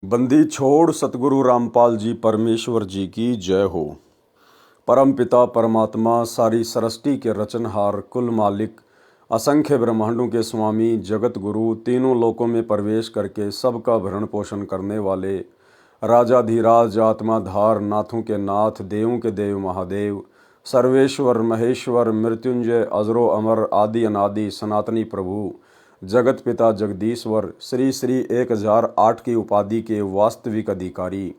बंदी छोड़ सतगुरु रामपाल जी परमेश्वर जी की जय हो। परम पिता परमात्मा सारी सृष्टि के रचनहार कुल मालिक असंख्य ब्रह्मांडों के स्वामी जगत गुरु तीनों लोकों में प्रवेश करके सबका भरण पोषण करने वाले राजाधिराज आत्माधार नाथों के नाथ देवों के देव महादेव सर्वेश्वर महेश्वर मृत्युंजय अजरो अमर आदि अनादि सनातनी प्रभु जगत पिता जगदीश्वर श्री श्री 1008 की उपाधि के वास्तविक अधिकारी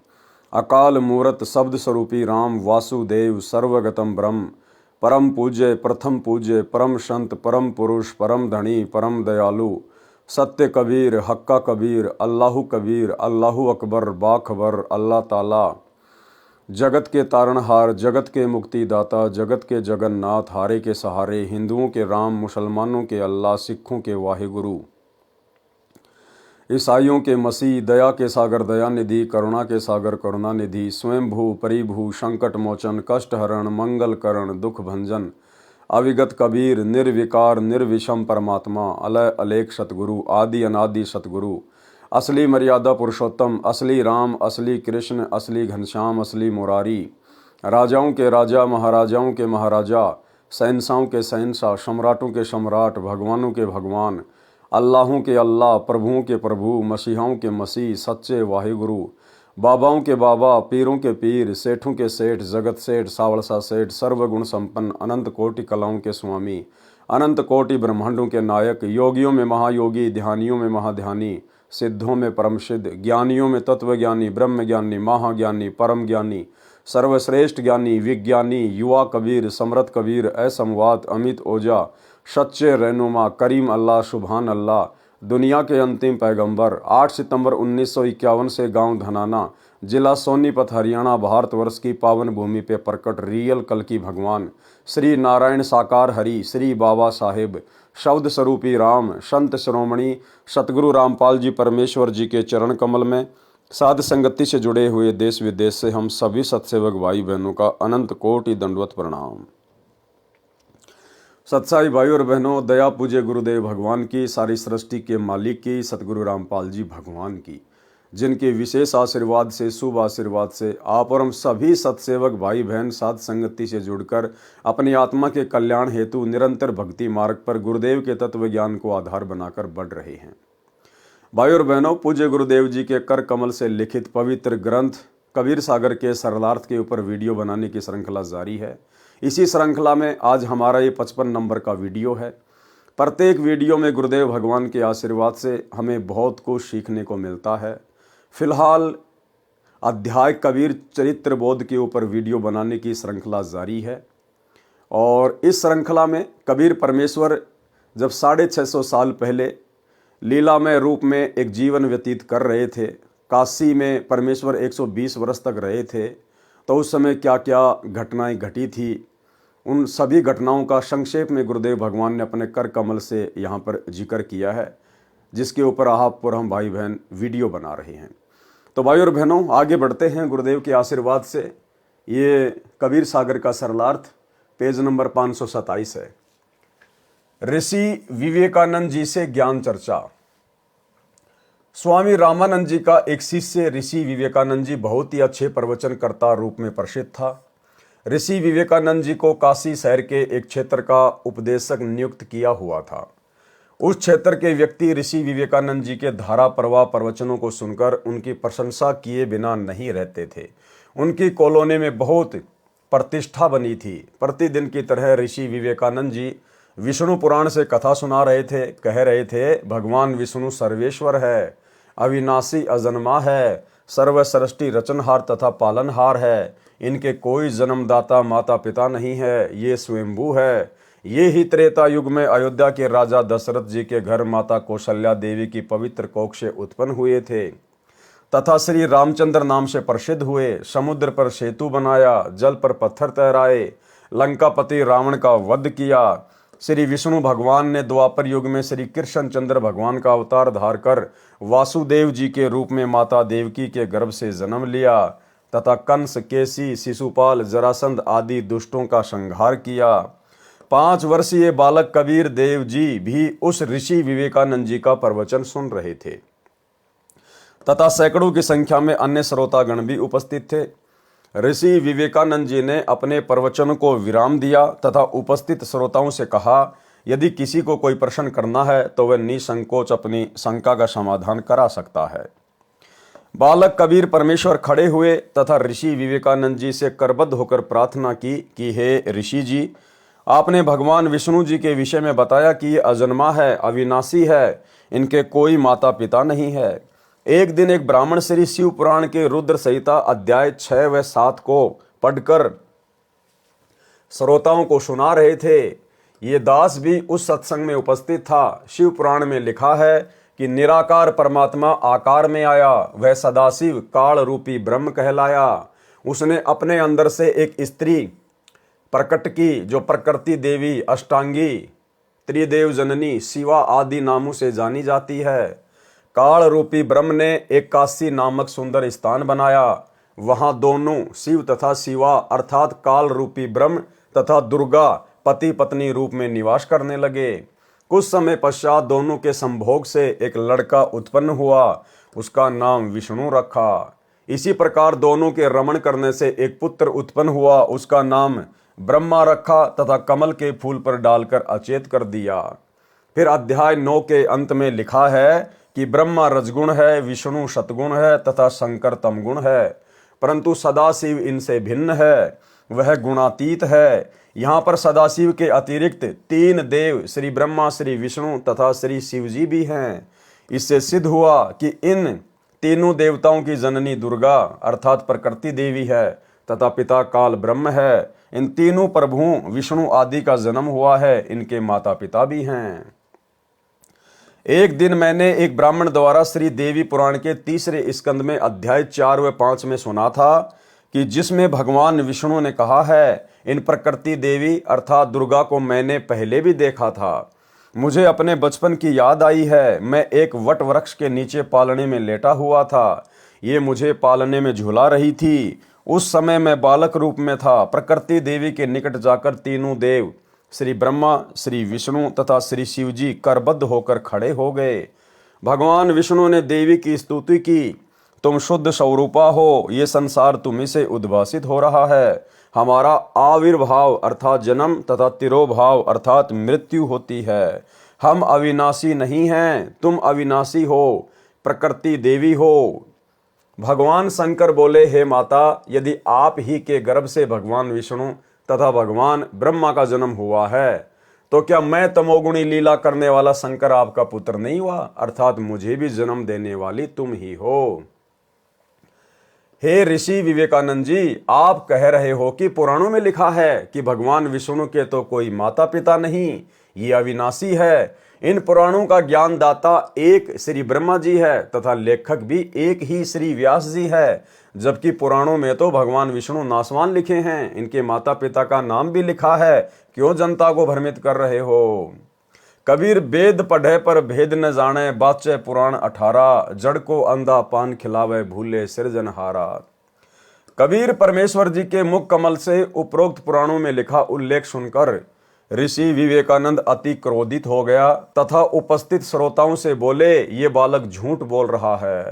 अकाल मूरत शब्द स्वरूपी राम वासुदेव सर्वगतम ब्रह्म परम पूज्य परम संत परम पुरुष परम धनी परम दयालु सत्य कबीर हक्का कबीर अल्लाहु अकबर बाखबर अल्लाह ताला जगत के तारणहार जगत के मुक्तिदाता जगत के जगन्नाथ हारे के सहारे हिंदुओं के राम मुसलमानों के अल्लाह सिखों के वाहिगुरु ईसाइयों के मसीह दया के सागर दयानिधि करुणा के सागर करुणानिधि स्वयंभू परिभू संकट मोचन कष्ट हरण मंगल करण दुख भंजन अविगत कबीर निर्विकार निर्विषम परमात्मा अलय अलेख सतगुरु आदि अनादि सतगुरु असली मर्यादा पुरुषोत्तम असली राम असली कृष्ण असली घनश्याम असली मुरारी राजाओं के राजा महाराजाओं के महाराजा शहंशाहों के शहंशाह सम्राटों के सम्राट भगवानों के भगवान अल्लाहों के अल्लाह प्रभुओं के प्रभु मसीहाओं के मसीह सच्चे वाहिगुरु बाबाओं के बाबा पीरों के पीर सेठों के सेठ जगत सेठ सावलसा सेठ सर्वगुण संपन्न अनंत कोटि कलाओं के स्वामी अनंत कोटि ब्रह्मांडों के नायक योगियों में महायोगी ध्यानियों में महाध्यानी सिद्धों में परम सिद्ध ज्ञानियों में तत्वज्ञानी ब्रह्मज्ञानी महाज्ञानी परम ज्ञानी सर्वश्रेष्ठ ज्ञानी विज्ञानी युवा कबीर समरथ कबीर असमवात अमित ओजा सच्चे रहनुमा करीम अल्लाह सुभान अल्लाह दुनिया के अंतिम पैगंबर 8 सितंबर 1951 से गांव धनाना जिला सोनीपत हरियाणा भारतवर्ष की पावन भूमि पे प्रकट रियल कल की भगवान श्री नारायण साकार हरि श्री बाबा साहेब शब्द स्वरूपी राम संत शिरोमणि सतगुरु रामपाल जी परमेश्वर जी के चरण कमल में साध संगति से जुड़े हुए देश विदेश से हम सभी सत्सेवक भाई बहनों का अनंत कोटि दंडवत प्रणाम। सत्साई भाई और बहनों, दया पूज्य गुरुदेव भगवान की, सारी सृष्टि के मालिक की, सतगुरु रामपाल जी भगवान की, जिनके विशेष आशीर्वाद से शुभ आशीर्वाद से आप और हम सभी सत्सेवक भाई बहन साध संगति से जुड़कर अपनी आत्मा के कल्याण हेतु निरंतर भक्ति मार्ग पर गुरुदेव के तत्व ज्ञान को आधार बनाकर बढ़ रहे हैं। भाई और बहनों, पूज्य गुरुदेव जी के कर कमल से लिखित पवित्र ग्रंथ कबीर सागर के सरलार्थ के ऊपर वीडियो बनाने की श्रृंखला जारी है। इसी श्रृंखला में आज हमारा ये 55 नंबर का वीडियो है। प्रत्येक वीडियो में गुरुदेव भगवान के आशीर्वाद से हमें बहुत कुछ सीखने को मिलता है। फिलहाल अध्याय कबीर चरित्र बोध के ऊपर वीडियो बनाने की श्रृंखला जारी है और इस श्रृंखला में कबीर परमेश्वर जब 650 साल पहले लीलामय रूप में एक जीवन व्यतीत कर रहे थे, काशी में परमेश्वर 120 वर्ष तक रहे थे, तो उस समय क्या क्या घटनाएं घटी थी, उन सभी घटनाओं का संक्षेप में गुरुदेव भगवान ने अपने कर कमल से यहाँ पर जिक्र किया है, जिसके ऊपर आप और हम भाई बहन वीडियो बना रहे हैं। तो भाई और बहनों, आगे बढ़ते हैं गुरुदेव के आशीर्वाद से। ये कबीर सागर का सरलार्थ पेज नंबर 527 है। ऋषि विवेकानंद जी से ज्ञान चर्चा। स्वामी रामानंद जी का एक शिष्य ऋषि विवेकानंद जी बहुत ही अच्छे प्रवचनकर्ता रूप में प्रसिद्ध था। ऋषि विवेकानंद जी को काशी शहर के एक क्षेत्र का उपदेशक नियुक्त किया हुआ था। उस क्षेत्र के व्यक्ति ऋषि विवेकानंद जी के धारा प्रवाह प्रवचनों को सुनकर उनकी प्रशंसा किए बिना नहीं रहते थे। उनकी कॉलोनी में बहुत प्रतिष्ठा बनी थी। प्रतिदिन की तरह ऋषि विवेकानंद जी विष्णु पुराण से कथा सुना रहे थे। कह रहे थे, भगवान विष्णु सर्वेश्वर है, अविनाशी अजन्मा है, सर्वसृष्टि रचनहार तथा पालनहार है, इनके कोई जन्मदाता माता पिता नहीं है, ये स्वयंभू है। ये ही त्रेता युग में अयोध्या के राजा दशरथ जी के घर माता कौशल्या देवी की पवित्र कोख से उत्पन्न हुए थे तथा श्री रामचंद्र नाम से प्रसिद्ध हुए। समुद्र पर सेतु बनाया, जल पर पत्थर तैराए, लंकापति रावण का वध किया। श्री विष्णु भगवान ने द्वापर युग में श्री कृष्ण चंद्र भगवान का अवतार धार कर वासुदेव जी के रूप में माता देवकी के गर्भ से जन्म लिया तथा कंस, केसी, शिशुपाल, जरासंध आदि दुष्टों का संहार किया। 5 वर्षीय बालक कबीर देव जी भी उस ऋषि विवेकानंद जी का प्रवचन सुन रहे थे। तथा सैकड़ों की संख्या में अन्य श्रोतागण भी उपस्थित थे। ऋषि विवेकानंद जी ने अपने प्रवचन को विराम दिया तथा उपस्थित श्रोताओं से कहा, यदि किसी को कोई प्रश्न करना है तो वह निसंकोच अपनी शंका का समाधान करा सकता है। बालक कबीर परमेश्वर खड़े हुए तथा ऋषि विवेकानंद जी से करबद्ध होकर प्रार्थना की कि हे ऋषि जी, आपने भगवान विष्णु जी के विषय में बताया कि ये अजन्मा है, अविनाशी है, इनके कोई माता पिता नहीं है। एक दिन एक ब्राह्मण श्री शिव पुराण के रुद्र संहिता अध्याय 6 व 7 को पढ़कर श्रोताओं को सुना रहे थे। ये दास भी उस सत्संग में उपस्थित था। शिव पुराण में लिखा है कि निराकार परमात्मा आकार में आया, वह सदाशिव काल रूपी ब्रह्म कहलाया। उसने अपने अंदर से एक स्त्री प्रकट की जो प्रकृति देवी, अष्टांगी, त्रिदेव जननी, शिवा आदि नामों से जानी जाती है। काल रूपी ब्रह्म ने एक काशी नामक सुंदर स्थान बनाया। वहां दोनों शिव तथा शिवा अर्थात काल रूपी ब्रह्म तथा दुर्गा पति पत्नी रूप में निवास करने लगे। कुछ समय पश्चात दोनों के संभोग से एक लड़का उत्पन्न हुआ, उसका नाम विष्णु रखा। इसी प्रकार दोनों के रमण करने से एक पुत्र उत्पन्न हुआ, उसका नाम ब्रह्मा रखा तथा कमल के फूल पर डालकर अचेत कर दिया। फिर अध्याय 9 के अंत में लिखा है कि ब्रह्मा रजगुण है, विष्णु सतगुण है तथा शंकर तमगुण है, परंतु सदाशिव इनसे भिन्न है, वह गुणातीत है। यहाँ पर सदाशिव के अतिरिक्त 3 देव श्री ब्रह्मा, श्री विष्णु तथा श्री शिव जी भी हैं। इससे सिद्ध हुआ कि इन तीनों देवताओं की जननी दुर्गा अर्थात प्रकृति देवी है तथा पिता काल ब्रह्म है। इन तीनों प्रभुओं विष्णु आदि का जन्म हुआ है, इनके माता पिता भी हैं। एक दिन मैंने एक ब्राह्मण द्वारा श्री देवी पुराण के 3 स्कंद में अध्याय 4 व 5 में सुना था कि जिसमें भगवान विष्णु ने कहा है, इन प्रकृति देवी अर्थात दुर्गा को मैंने पहले भी देखा था। मुझे अपने बचपन की याद आई है। मैं एक वट वृक्ष के नीचे पालने में लेटा हुआ था। ये मुझे पालने में झुला रही थी। उस समय मैं बालक रूप में था। प्रकृति देवी के निकट जाकर तीनों देव श्री ब्रह्मा, श्री विष्णु तथा श्री शिव जी करबद्ध होकर खड़े हो गए। भगवान विष्णु ने देवी की स्तुति की, तुम शुद्ध स्वरूपा हो, ये संसार तुम्ही से उद्भासित हो रहा है। हमारा आविर्भाव अर्थात जन्म तथा तिरोभाव अर्थात मृत्यु होती है। हम अविनाशी नहीं हैं, तुम अविनाशी हो, प्रकृति देवी हो। भगवान शंकर बोले, हे माता, यदि आप ही के गर्भ से भगवान विष्णु तथा भगवान ब्रह्मा का जन्म हुआ है तो क्या मैं तमोगुणी लीला करने वाला शंकर आपका पुत्र नहीं हुआ, अर्थात मुझे भी जन्म देने वाली तुम ही हो। हे ऋषि विवेकानंद जी, आप कह रहे हो कि पुराणों में लिखा है कि भगवान विष्णु के तो कोई माता पिता नहीं, ये अविनाशी है। इन पुराणों का ज्ञानदाता एक श्री ब्रह्मा जी है तथा लेखक भी एक ही श्री व्यास जी है, जबकि पुराणों में तो भगवान विष्णु नासवान लिखे हैं, इनके माता पिता का नाम भी लिखा है। क्यों जनता को भ्रमित कर रहे हो? कबीर वेद पढ़े पर भेद न जाने, बाचे पुराण 18, जड़ को अंधा पान खिलावे भूले सृजनहारा। कबीर परमेश्वर जी के मुख कमल से उपरोक्त पुराणों में लिखा उल्लेख सुनकर ऋषि विवेकानंद अति क्रोधित हो गया तथा उपस्थित श्रोताओं से बोले, ये बालक झूठ बोल रहा है,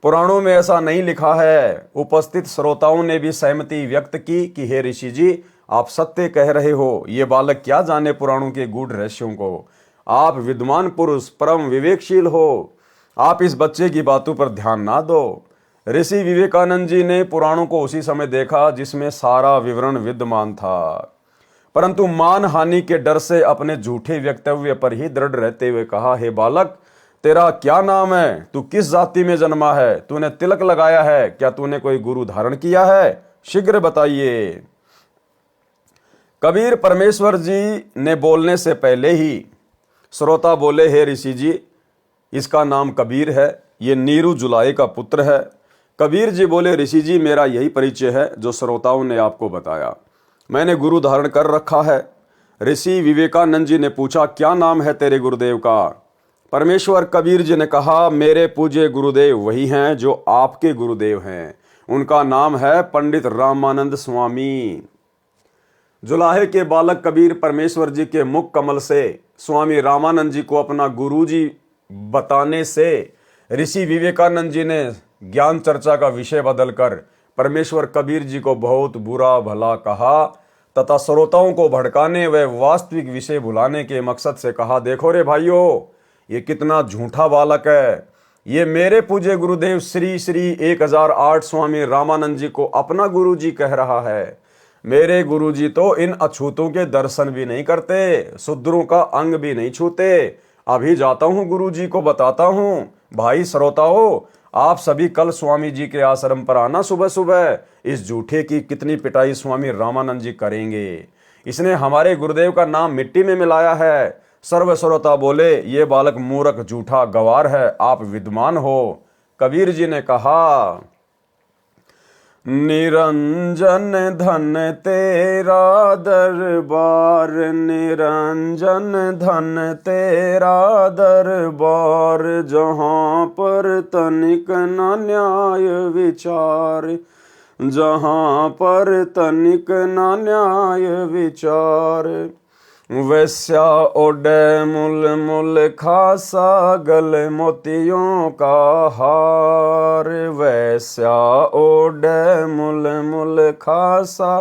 पुराणों में ऐसा नहीं लिखा है। उपस्थित श्रोताओं ने भी सहमति व्यक्त की कि हे ऋषि जी, आप सत्य कह रहे हो, ये बालक क्या जाने पुराणों के गूढ़ रहस्यों को। आप विद्वान पुरुष, परम विवेकशील हो, आप इस बच्चे की बातों पर ध्यान ना दो। ऋषि विवेकानंद जी ने पुराणों को उसी समय देखा जिसमें सारा विवरण विद्यमान था, परंतु मान हानि के डर से अपने झूठे वक्तव्य पर ही दृढ़ रहते हुए कहा, हे बालक, तेरा क्या नाम है? तू किस जाति में जन्मा है? तूने तिलक लगाया है? क्या तूने कोई गुरु धारण किया है? शीघ्र बताइए। कबीर परमेश्वर जी ने बोलने से पहले ही श्रोता बोले, हे ऋषि जी, इसका नाम कबीर है, ये नीरू जुलाई का पुत्र है। कबीर जी बोले, ऋषि जी, मेरा यही परिचय है जो श्रोताओं ने आपको बताया, मैंने गुरु धारण कर रखा है। ऋषि विवेकानंद जी ने पूछा, क्या नाम है तेरे गुरुदेव का? परमेश्वर कबीर जी ने कहा, मेरे पूज्य गुरुदेव वही हैं जो आपके गुरुदेव हैं, उनका नाम है पंडित रामानंद स्वामी। जुलाहे के बालक कबीर परमेश्वर जी के मुख कमल से स्वामी रामानंद जी को अपना गुरु जी बताने से ऋषि विवेकानंद जी ने ज्ञान चर्चा का विषय बदलकर परमेश्वर कबीर जी को बहुत बुरा भला कहा तथा श्रोताओं को भड़काने व वास्तविक विषय भुलाने के मकसद से कहा, देखो रे भाइयों, ये कितना झूठा बालक है। ये मेरे पूज्य गुरुदेव श्री श्री 1008 स्वामी रामानंद जी को अपना गुरु जी कह रहा है। मेरे गुरु जी तो इन अछूतों के दर्शन भी नहीं करते, शूद्रों का अंग भी नहीं छूते। अभी जाता हूँ गुरु जी को बताता हूँ। भाई श्रोताओं, आप सभी कल स्वामी जी के आश्रम पर आना सुबह सुबह। इस झूठे की कितनी पिटाई स्वामी रामानंद जी करेंगे। इसने हमारे गुरुदेव का नाम मिट्टी में मिलाया है। सर्व श्रोता बोले, ये बालक मूर्ख झूठा गवार है, आप विद्वान हो। कबीर जी ने कहा, निरंजन धन तेरा दरबार, निरंजन धन तेरा दरबार, जहाँ पर तनिक न न्याय विचार, जहाँ पर तनिक न न्याय विचार। वैश्या ओढ़े मुल मुल खासा, गले मोतियों का हार, वैश्या ओढ़े मुल मुल खासा,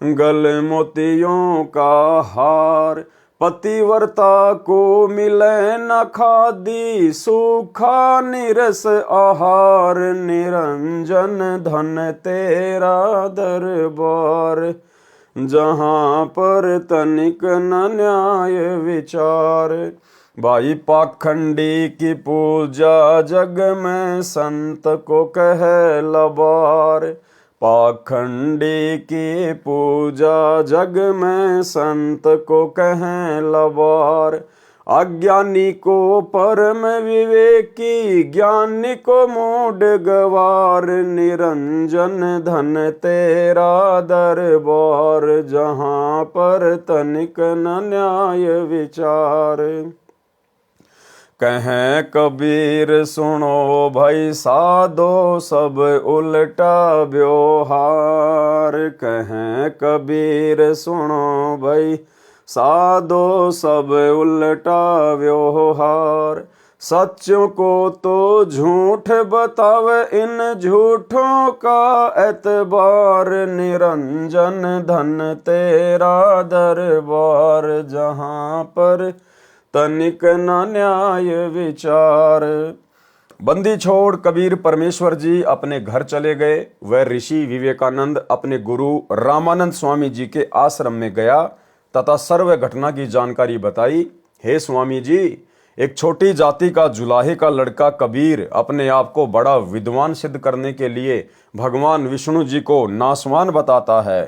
गले मोतियों का हार। पतिव्रता को मिले न खादी, सूखा निरस आहार, निरंजन धन तेरा दरबार, जहाँ पर तनिक न न्याय विचार। भाई पाखंडी की पूजा जग में संत को कह लबार, पाखंडी की पूजा जग में संत को कह लबार। अज्ञानी को परम विवेकी, ज्ञानी को मूढ़ गवार, निरंजन धन तेरा दरबार, जहाँ पर तनिक न न्याय विचार। कहें कबीर सुनो भाई साधो, सब उल्टा व्यवहार, कहें कबीर सुनो भाई साधो, सब उल्टा व्यवहार। सच्चों को तो झूठ बतावे, इन झूठों का एतबार, निरंजन धन तेरा दरबार, जहाँ पर तनिक न न्याय विचार। बंदी छोड़ कबीर परमेश्वर जी अपने घर चले गए। वह ऋषि विवेकानंद अपने गुरु रामानंद स्वामी जी के आश्रम में गया तथा सर्व घटना की जानकारी बताई। हे स्वामी जी, एक छोटी जाति का जुलाहे का लड़का कबीर अपने आप को बड़ा विद्वान सिद्ध करने के लिए भगवान विष्णु जी को नासवान बताता है।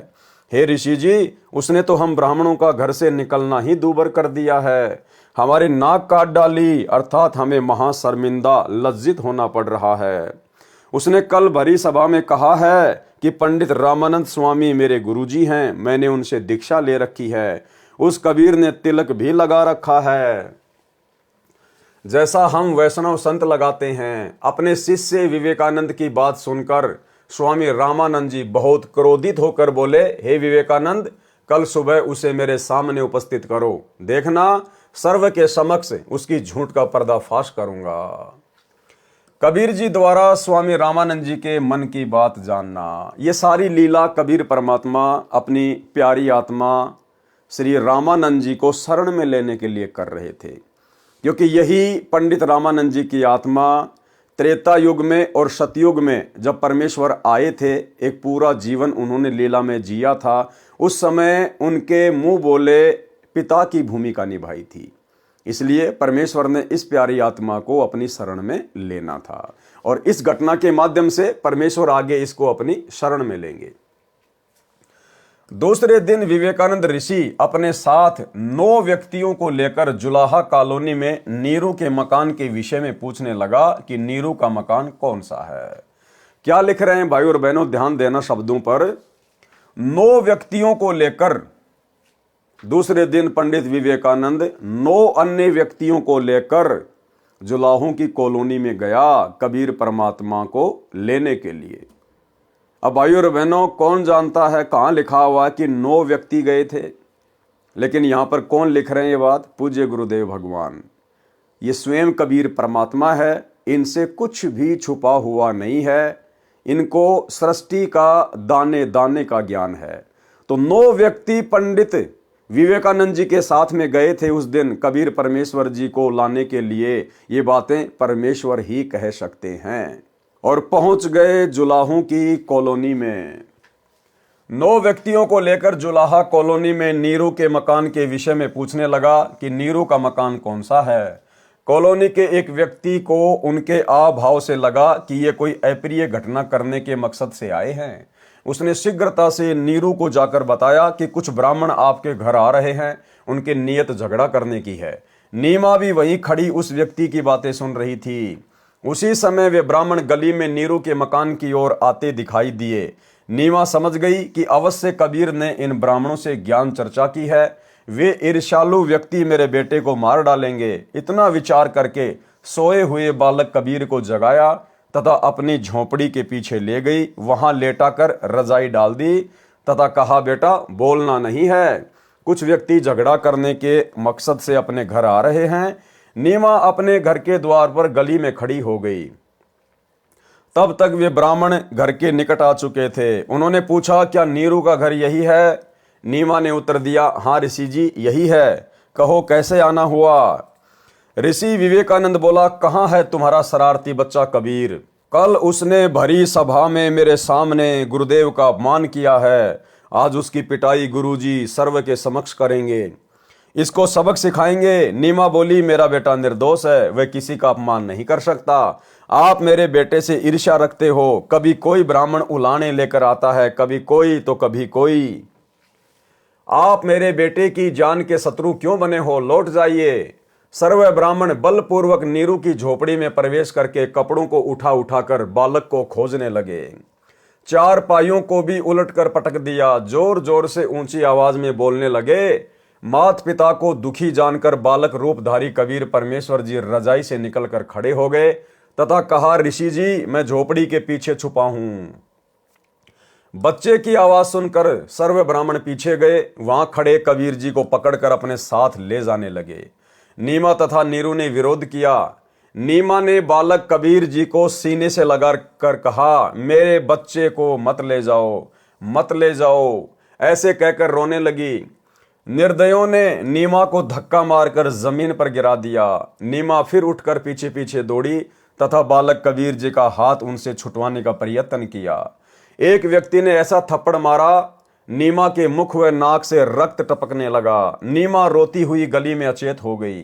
हे ऋषि जी, उसने तो हम ब्राह्मणों का घर से निकलना ही दूभर कर दिया है, हमारी नाक काट डाली, अर्थात हमें महाशर्मिंदा लज्जित होना पड़ रहा है। उसने कल भरी सभा में कहा है कि पंडित रामानंद स्वामी मेरे गुरुजी हैं, मैंने उनसे दीक्षा ले रखी है। उस कबीर ने तिलक भी लगा रखा है, जैसा हम वैष्णव संत लगाते हैं। अपने शिष्य विवेकानंद की बात सुनकर स्वामी रामानंद जी बहुत क्रोधित होकर बोले, हे विवेकानंद, कल सुबह उसे मेरे सामने उपस्थित करो, देखना सर्व के समक्ष उसकी झूठ का पर्दाफाश करूंगा। कबीर जी द्वारा स्वामी रामानंद जी के मन की बात जानना, ये सारी लीला कबीर परमात्मा अपनी प्यारी आत्मा श्री रामानंद जी को शरण में लेने के लिए कर रहे थे, क्योंकि यही पंडित रामानंद जी की आत्मा त्रेता युग में और सतयुग में जब परमेश्वर आए थे, एक पूरा जीवन उन्होंने लीला में जिया था। उस समय उनके मुंह बोले पिता की भूमिका निभाई थी, इसलिए परमेश्वर ने इस प्यारी आत्मा को अपनी शरण में लेना था और इस घटना के माध्यम से परमेश्वर आगे इसको अपनी शरण में लेंगे। दूसरे दिन विवेकानंद ऋषि अपने साथ 9 व्यक्तियों को लेकर जुलाहा कॉलोनी में नीरू के मकान के विषय में पूछने लगा कि नीरू का मकान कौन सा है। क्या लिख रहे हैं भाई और बहनों, ध्यान देना शब्दों पर। 9 व्यक्तियों को लेकर दूसरे दिन पंडित विवेकानंद 9 अन्य व्यक्तियों को लेकर जुलाहों की कॉलोनी में गया कबीर परमात्मा को लेने के लिए। अब भाइयों और बहनों, कौन जानता है कहाँ लिखा हुआ है कि 9 व्यक्ति गए थे, लेकिन यहाँ पर कौन लिख रहे हैं ये बात? पूज्य गुरुदेव भगवान। ये स्वयं कबीर परमात्मा है इनसे कुछ भी छुपा हुआ नहीं है, इनको सृष्टि का दाने दाने का ज्ञान है। तो 9 व्यक्ति पंडित विवेकानंद जी के साथ में गए थे उस दिन कबीर परमेश्वर जी को लाने के लिए। ये बातें परमेश्वर ही कह सकते हैं। और पहुंच गए जुलाहों की कॉलोनी में। 9 व्यक्तियों को लेकर जुलाहा कॉलोनी में नीरू के मकान के विषय में पूछने लगा कि नीरू का मकान कौन सा है। कॉलोनी के एक व्यक्ति को उनके आभाव से लगा कि ये कोई अप्रिय घटना करने के मकसद से आए हैं। उसने शीघ्रता से नीरू को जाकर बताया कि कुछ ब्राह्मण आपके घर आ रहे हैं, उनकी नीयत झगड़ा करने की है। नीमा भी वहीं खड़ी उस व्यक्ति की बातें सुन रही थी। उसी समय वे ब्राह्मण गली में नीरू के मकान की ओर आते दिखाई दिए। नीमा समझ गई कि अवश्य कबीर ने इन ब्राह्मणों से ज्ञान चर्चा की है। वे ईर्ष्यालु व्यक्ति मेरे बेटे को मार डालेंगे। इतना विचार करके सोए हुए बालक कबीर को जगाया तथा अपनी झोपड़ी के पीछे ले गई। वहां लेटाकर रजाई डाल दी तथा कहा, बेटा बोलना नहीं है, कुछ व्यक्ति झगड़ा करने के मकसद से अपने घर आ रहे हैं। नीमा अपने घर के द्वार पर गली में खड़ी हो गई। तब तक वे ब्राह्मण घर के निकट आ चुके थे। उन्होंने पूछा, क्या नीरू का घर यही है? नीमा ने उत्तर दिया, हाँ ऋषि जी यही है। कहो कैसे आना हुआ? ऋषि विवेकानंद बोला, कहाँ है तुम्हारा शरारती बच्चा कबीर? कल उसने भरी सभा में मेरे सामने गुरुदेव का अपमान किया है। आज उसकी पिटाई गुरुजी सर्व के समक्ष करेंगे, इसको सबक सिखाएंगे। नीमा बोली, मेरा बेटा निर्दोष है, वह किसी का अपमान नहीं कर सकता। आप मेरे बेटे से ईर्ष्या रखते हो। कभी कोई ब्राह्मण उलाने लेकर आता है, कभी कोई तो कभी कोई। आप मेरे बेटे की जान के शत्रु क्यों बने हो? लौट जाइए। सर्व ब्राह्मण बलपूर्वक नीरू की झोपड़ी में प्रवेश करके कपड़ों को उठा उठाकर बालक को खोजने लगे। 4 पाइयों को भी उलटकर पटक दिया। जोर जोर से ऊंची आवाज में बोलने लगे। माता पिता को दुखी जानकर बालक रूपधारी कबीर परमेश्वर जी रजाई से निकलकर खड़े हो गए तथा कहा, ऋषि जी मैं झोपड़ी के पीछे छुपा हूं। बच्चे की आवाज सुनकर सर्व ब्राह्मण पीछे गए। वहां खड़े कबीर जी को पकड़कर अपने साथ ले जाने लगे। नीमा तथा नीरू ने विरोध किया। नीमा ने बालक कबीर जी को सीने से लगा कर कहा, मेरे बच्चे को मत ले जाओ, मत ले जाओ, ऐसे कहकर रोने लगी। निर्दयों ने नीमा को धक्का मारकर जमीन पर गिरा दिया। नीमा फिर उठकर पीछे पीछे दौड़ी तथा बालक कबीर जी का हाथ उनसे छुटवाने का प्रयत्न किया। एक व्यक्ति ने ऐसा थप्पड़ मारा, नीमा के मुख व नाक से रक्त टपकने लगा। नीमा रोती हुई गली में अचेत हो गई।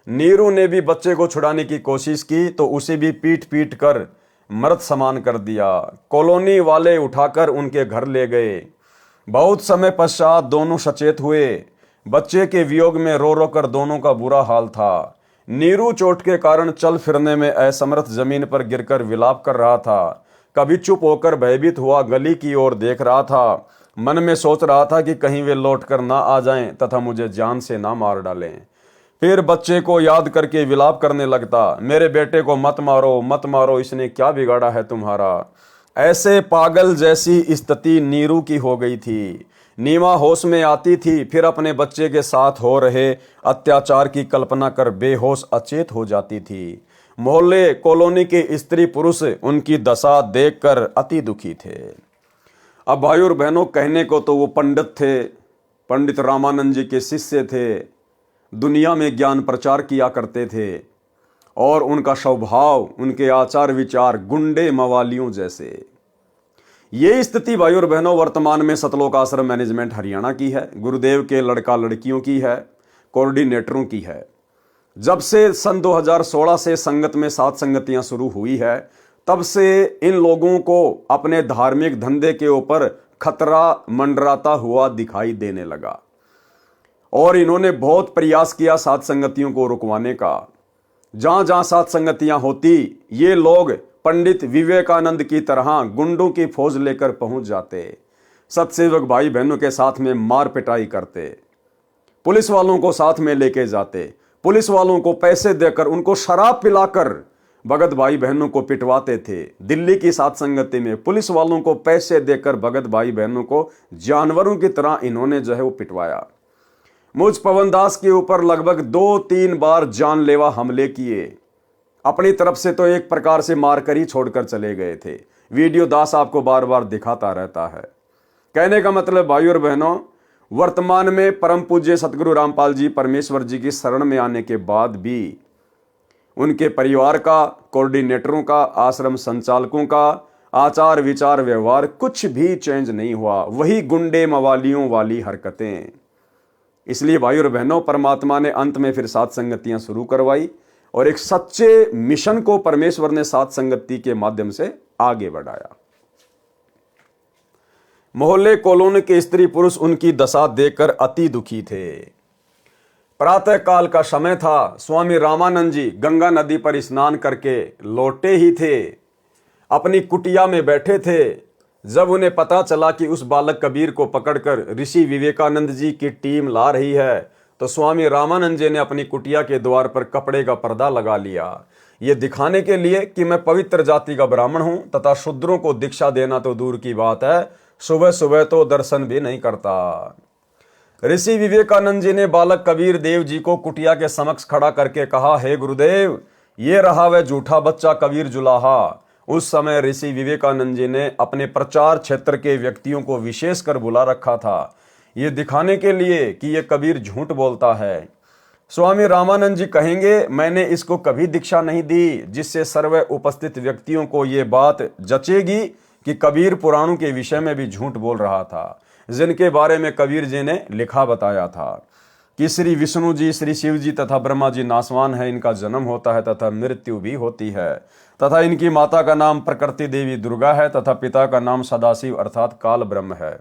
नीरू ने भी बच्चे को छुड़ाने की कोशिश की तो उसे भी पीट पीट कर मृत समान कर दिया। कॉलोनी वाले उठाकर उनके घर ले गए। बहुत समय पश्चात दोनों सचेत हुए। बच्चे के वियोग में रो रो कर दोनों का बुरा हाल था। नीरू चोट के कारण चल फिरने में असमर्थ जमीन पर गिरकर विलाप कर रहा था। कभी चुप होकर भयभीत हुआ गली की ओर देख रहा था। मन में सोच रहा था कि कहीं वे लौटकर ना आ जाएं तथा मुझे जान से ना मार डालें। फिर बच्चे को याद करके विलाप करने लगता, मेरे बेटे को मत मारो, मत मारो, इसने क्या बिगाड़ा है तुम्हारा। ऐसे पागल जैसी स्थिति नीरू की हो गई थी। नीमा होश में आती थी, फिर अपने बच्चे के साथ हो रहे अत्याचार की कल्पना कर बेहोश अचेत हो जाती थी। मोहल्ले कॉलोनी के स्त्री पुरुष उनकी दशा देखकर अति दुखी थे। अब भाई और बहनों, कहने को तो वो पंडित थे, पंडित रामानंद जी के शिष्य थे, दुनिया में ज्ञान प्रचार किया करते थे और उनका स्वभाव, उनके आचार विचार गुंडे मवालियों जैसे। ये स्थिति भाई और बहनों वर्तमान में सतलोक आश्रम मैनेजमेंट हरियाणा की है, गुरुदेव के लड़का लड़कियों की है, कोऑर्डिनेटरों की है। जब से सन 2016 से संगत में 7 संगतियां शुरू हुई है, तब से इन लोगों को अपने धार्मिक धंधे के ऊपर खतरा मंडराता हुआ दिखाई देने लगा और इन्होंने बहुत प्रयास किया सात संगतियों को रुकवाने का। जहां जहां सात संगतियां होती, ये लोग पंडित विवेकानंद की तरह गुंडों की फौज लेकर पहुंच जाते, सत्सेवक भाई बहनों के साथ में मार पिटाई करते, पुलिस वालों को साथ में लेके जाते, पुलिस वालों को पैसे देकर उनको शराब पिलाकर भगत भाई बहनों को पिटवाते थे। दिल्ली की सात संगति में पुलिस वालों को पैसे देकर भगत भाई बहनों को जानवरों की तरह इन्होंने जो है वो पिटवाया। मुझ पवन दास के ऊपर लगभग 2-3 बार जानलेवा हमले किए। अपनी तरफ से तो एक प्रकार से मारकर ही छोड़कर चले गए थे। वीडियो दास आपको बार बार दिखाता रहता है। कहने का मतलब भाई और बहनों, वर्तमान में परम पूज्य सतगुरु रामपाल जी परमेश्वर जी की शरण में आने के बाद भी उनके परिवार का, कोऑर्डिनेटरों का, आश्रम संचालकों का आचार विचार व्यवहार कुछ भी चेंज नहीं हुआ। वही गुंडे मवालियों वाली हरकतें। इसलिए भाई और बहनों, परमात्मा ने अंत में फिर सात संगतियां शुरू करवाई और एक सच्चे मिशन को परमेश्वर ने सात संगति के माध्यम से आगे बढ़ाया। मोहल्ले कॉलोनी के स्त्री पुरुष उनकी दशा देखकर अति दुखी थे। प्रातः काल का समय था। स्वामी रामानंद जी गंगा नदी पर स्नान करके लौटे ही थे, अपनी कुटिया में बैठे थे। जब उन्हें पता चला कि उस बालक कबीर को पकड़कर ऋषि विवेकानंद जी की टीम ला रही है, तो स्वामी रामानंद जी ने अपनी कुटिया के द्वार पर कपड़े का पर्दा लगा लिया, ये दिखाने के लिए कि मैं पवित्र जाति का ब्राह्मण हूं तथा शूद्रों को दीक्षा देना तो दूर की बात है, सुबह सुबह तो दर्शन भी नहीं करता। ऋषि विवेकानंद जी ने बालक कबीर देव जी को कुटिया के समक्ष खड़ा करके कहा, हे गुरुदेव, ये रहा वह झूठा बच्चा कबीर जुलाहा। उस समय ऋषि विवेकानंद जी ने अपने प्रचार क्षेत्र के व्यक्तियों को विशेष कर बुला रखा था, ये दिखाने के लिए कि ये कबीर झूठ बोलता है। स्वामी रामानंद जी कहेंगे, मैंने इसको कभी दीक्षा नहीं दी जिससे सर्व उपस्थित व्यक्तियों को ये बात जचेगी कि कबीर पुराणों के विषय में भी झूठ बोल रहा था, जिनके बारे में कबीर जी ने लिखा बताया था कि श्री विष्णु जी, श्री शिव जी तथा ब्रह्मा जी नासवान है, इनका जन्म होता है तथा मृत्यु भी होती है, तथा इनकी माता का नाम प्रकृति देवी दुर्गा है तथा पिता का नाम सदाशिव अर्थात काल ब्रह्म है।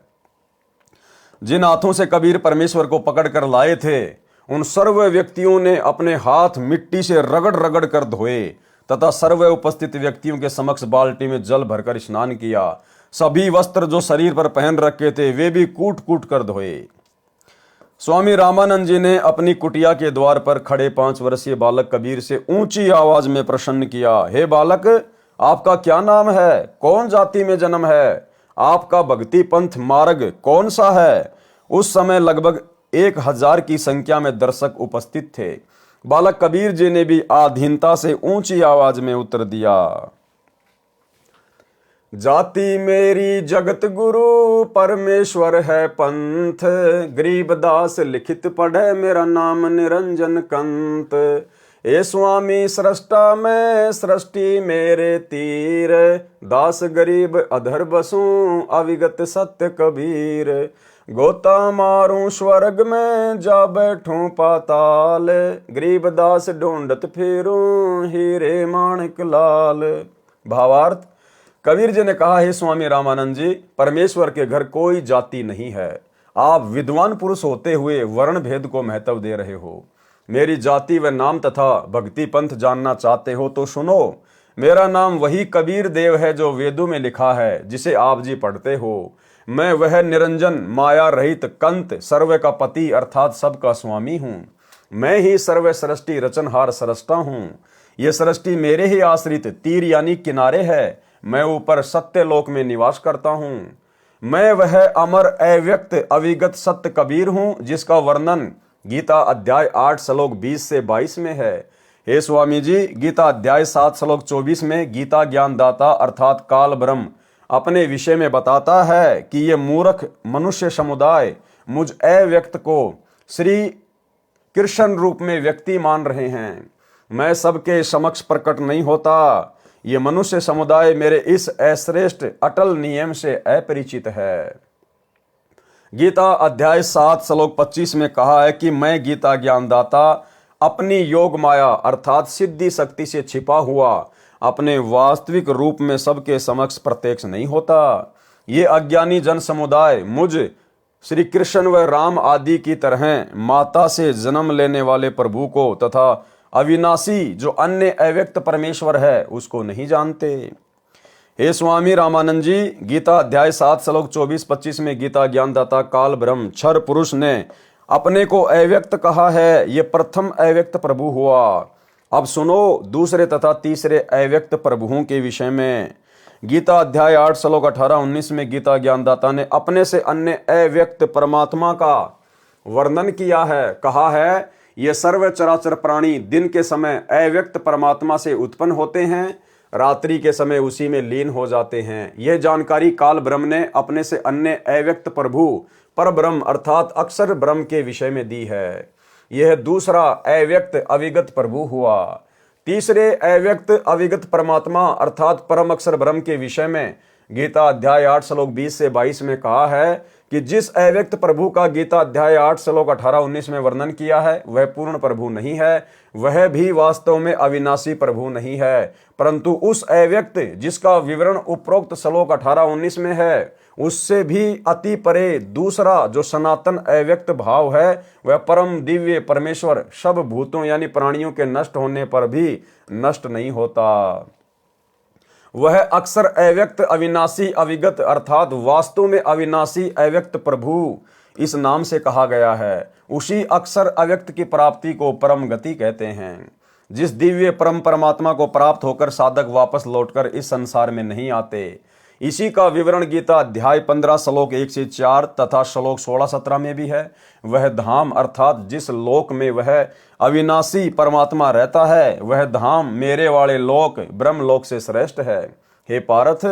जिन हाथों से कबीर परमेश्वर को पकड़ कर लाए थे, उन सर्व व्यक्तियों ने अपने हाथ मिट्टी से रगड़ रगड़ कर धोए तथा सर्व उपस्थित व्यक्तियों के समक्ष बाल्टी में जल भरकर स्नान किया। सभी वस्त्र जो शरीर पर पहन रखे थे वे भी कूट कूट कर धोए। स्वामी रामानंद जी ने अपनी कुटिया के द्वार पर खड़े 5 वर्षीय बालक कबीर से ऊंची आवाज में प्रश्न किया, हे बालक, आपका क्या नाम है? कौन जाति में जन्म है? आपका भक्ति पंथ मार्ग कौन सा है? उस समय लगभग 1000 की संख्या में दर्शक उपस्थित थे। बालक कबीर जी ने भी आधीनता से ऊंची आवाज में उत्तर दिया, जाति मेरी जगत गुरु परमेश्वर है पंथ, गरीब दास लिखित पढ़े मेरा नाम निरंजन कंत। ए स्वामी सृष्टा मैं सृष्टि मेरे तीर, दास गरीब अधर बसूं अविगत सत्य कबीर। गोता मारूं स्वर्ग में जा बैठूं पाताल, गरीब दास ढूंढत फिरूं हीरे माणिक लाल। भावार्थ, कबीर जी ने कहा, हे स्वामी रामानंद जी, परमेश्वर के घर कोई जाति नहीं है। आप विद्वान पुरुष होते हुए वर्ण भेद को महत्व दे रहे हो। मेरी जाति व नाम तथा भक्ति पंथ जानना चाहते हो तो सुनो। मेरा नाम वही कबीर देव है जो वेदों में लिखा है, जिसे आप जी पढ़ते हो। मैं वह निरंजन माया रहित कंत सर्व का पति अर्थात सबका स्वामी हूँ। मैं ही सर्व सृष्टि रचनहार सृष्टा हूँ। ये सृष्टि मेरे ही आश्रित तीर यानी किनारे है। मैं ऊपर सत्य लोक में निवास करता हूँ। मैं वह अमर अव्यक्त अविगत सत्य कबीर हूँ, जिसका वर्णन गीता अध्याय 8 श्लोक 20 से 22 में है। हे स्वामी जी, गीता अध्याय 7 श्लोक 24 में गीता ज्ञानदाता अर्थात काल ब्रह्म अपने विषय में बताता है कि ये मूर्ख मनुष्य समुदाय मुझ अव्यक्त को श्री कृष्ण रूप में व्यक्ति मान रहे हैं। मैं सबके समक्ष प्रकट नहीं होता। ये मनुष्य समुदाय मेरे इस अश्रेष्ठ अटल नियम से अपरिचित है। गीता अध्याय 7 श्लोक 25 में कहा है कि मैं गीता ज्ञानदाता अपनी योग माया अर्थात सिद्धि शक्ति से छिपा हुआ अपने वास्तविक रूप में सबके समक्ष प्रत्यक्ष नहीं होता। ये अज्ञानी जन समुदाय मुझ श्री कृष्ण व राम आदि की तरह माता से जन्म लेने वाले प्रभु को तथा अविनाशी जो अन्य अव्यक्त परमेश्वर है उसको नहीं जानते। हे स्वामी रामानंद जी, गीता अध्याय 7 श्लोक 24-25 में गीता ज्ञानदाता काल ब्रह्म क्षर पुरुष ने अपने को अव्यक्त कहा है। ये प्रथम अव्यक्त प्रभु हुआ। अब सुनो दूसरे तथा तीसरे अव्यक्त प्रभुओं के विषय में। गीता अध्याय 8 श्लोक 18-19 में गीता ज्ञानदाता ने अपने से अन्य अव्यक्त परमात्मा का वर्णन किया है। कहा है, ये सर्व चराचर प्राणी दिन के समय अव्यक्त परमात्मा से उत्पन्न होते हैं, रात्रि के समय उसी में लीन हो जाते हैं। यह जानकारी काल ब्रह्म ने अपने से अन्य अव्यक्त प्रभु पर ब्रह्म अर्थात अक्षर ब्रह्म के विषय में दी है। यह दूसरा अव्यक्त अविगत प्रभु हुआ। तीसरे अव्यक्त अविगत परमात्मा अर्थात परम अक्षर ब्रह्म के विषय में गीता अध्याय 8 श्लोक 20 से 22 में कहा है कि जिस अव्यक्त प्रभु का गीता अध्याय 8 श्लोक 18-19 में वर्णन किया है वह पूर्ण प्रभु नहीं है, वह भी वास्तव में अविनाशी प्रभु नहीं है, परंतु उस अव्यक्त जिसका विवरण उपरोक्त श्लोक 18-19 में है उससे भी अति परे दूसरा जो सनातन अव्यक्त भाव है वह परम दिव्य परमेश्वर सब भूतों यानी प्राणियों के नष्ट होने पर भी नष्ट नहीं होता। वह अक्षर अव्यक्त अविनाशी अविगत अर्थात वास्तव में अविनाशी अव्यक्त प्रभु इस नाम से कहा गया है। उसी अक्षर अव्यक्त की प्राप्ति को परम गति कहते हैं। जिस दिव्य परम परमात्मा को प्राप्त होकर साधक वापस लौटकर इस संसार में नहीं आते, इसी का विवरण गीता अध्याय 15 श्लोक 1 से 4 तथा श्लोक 16-17 में भी है। वह धाम अर्थात जिस लोक में वह अविनाशी परमात्मा रहता है वह धाम मेरे वाले लोक ब्रह्म लोक से श्रेष्ठ है। हे पार्थ,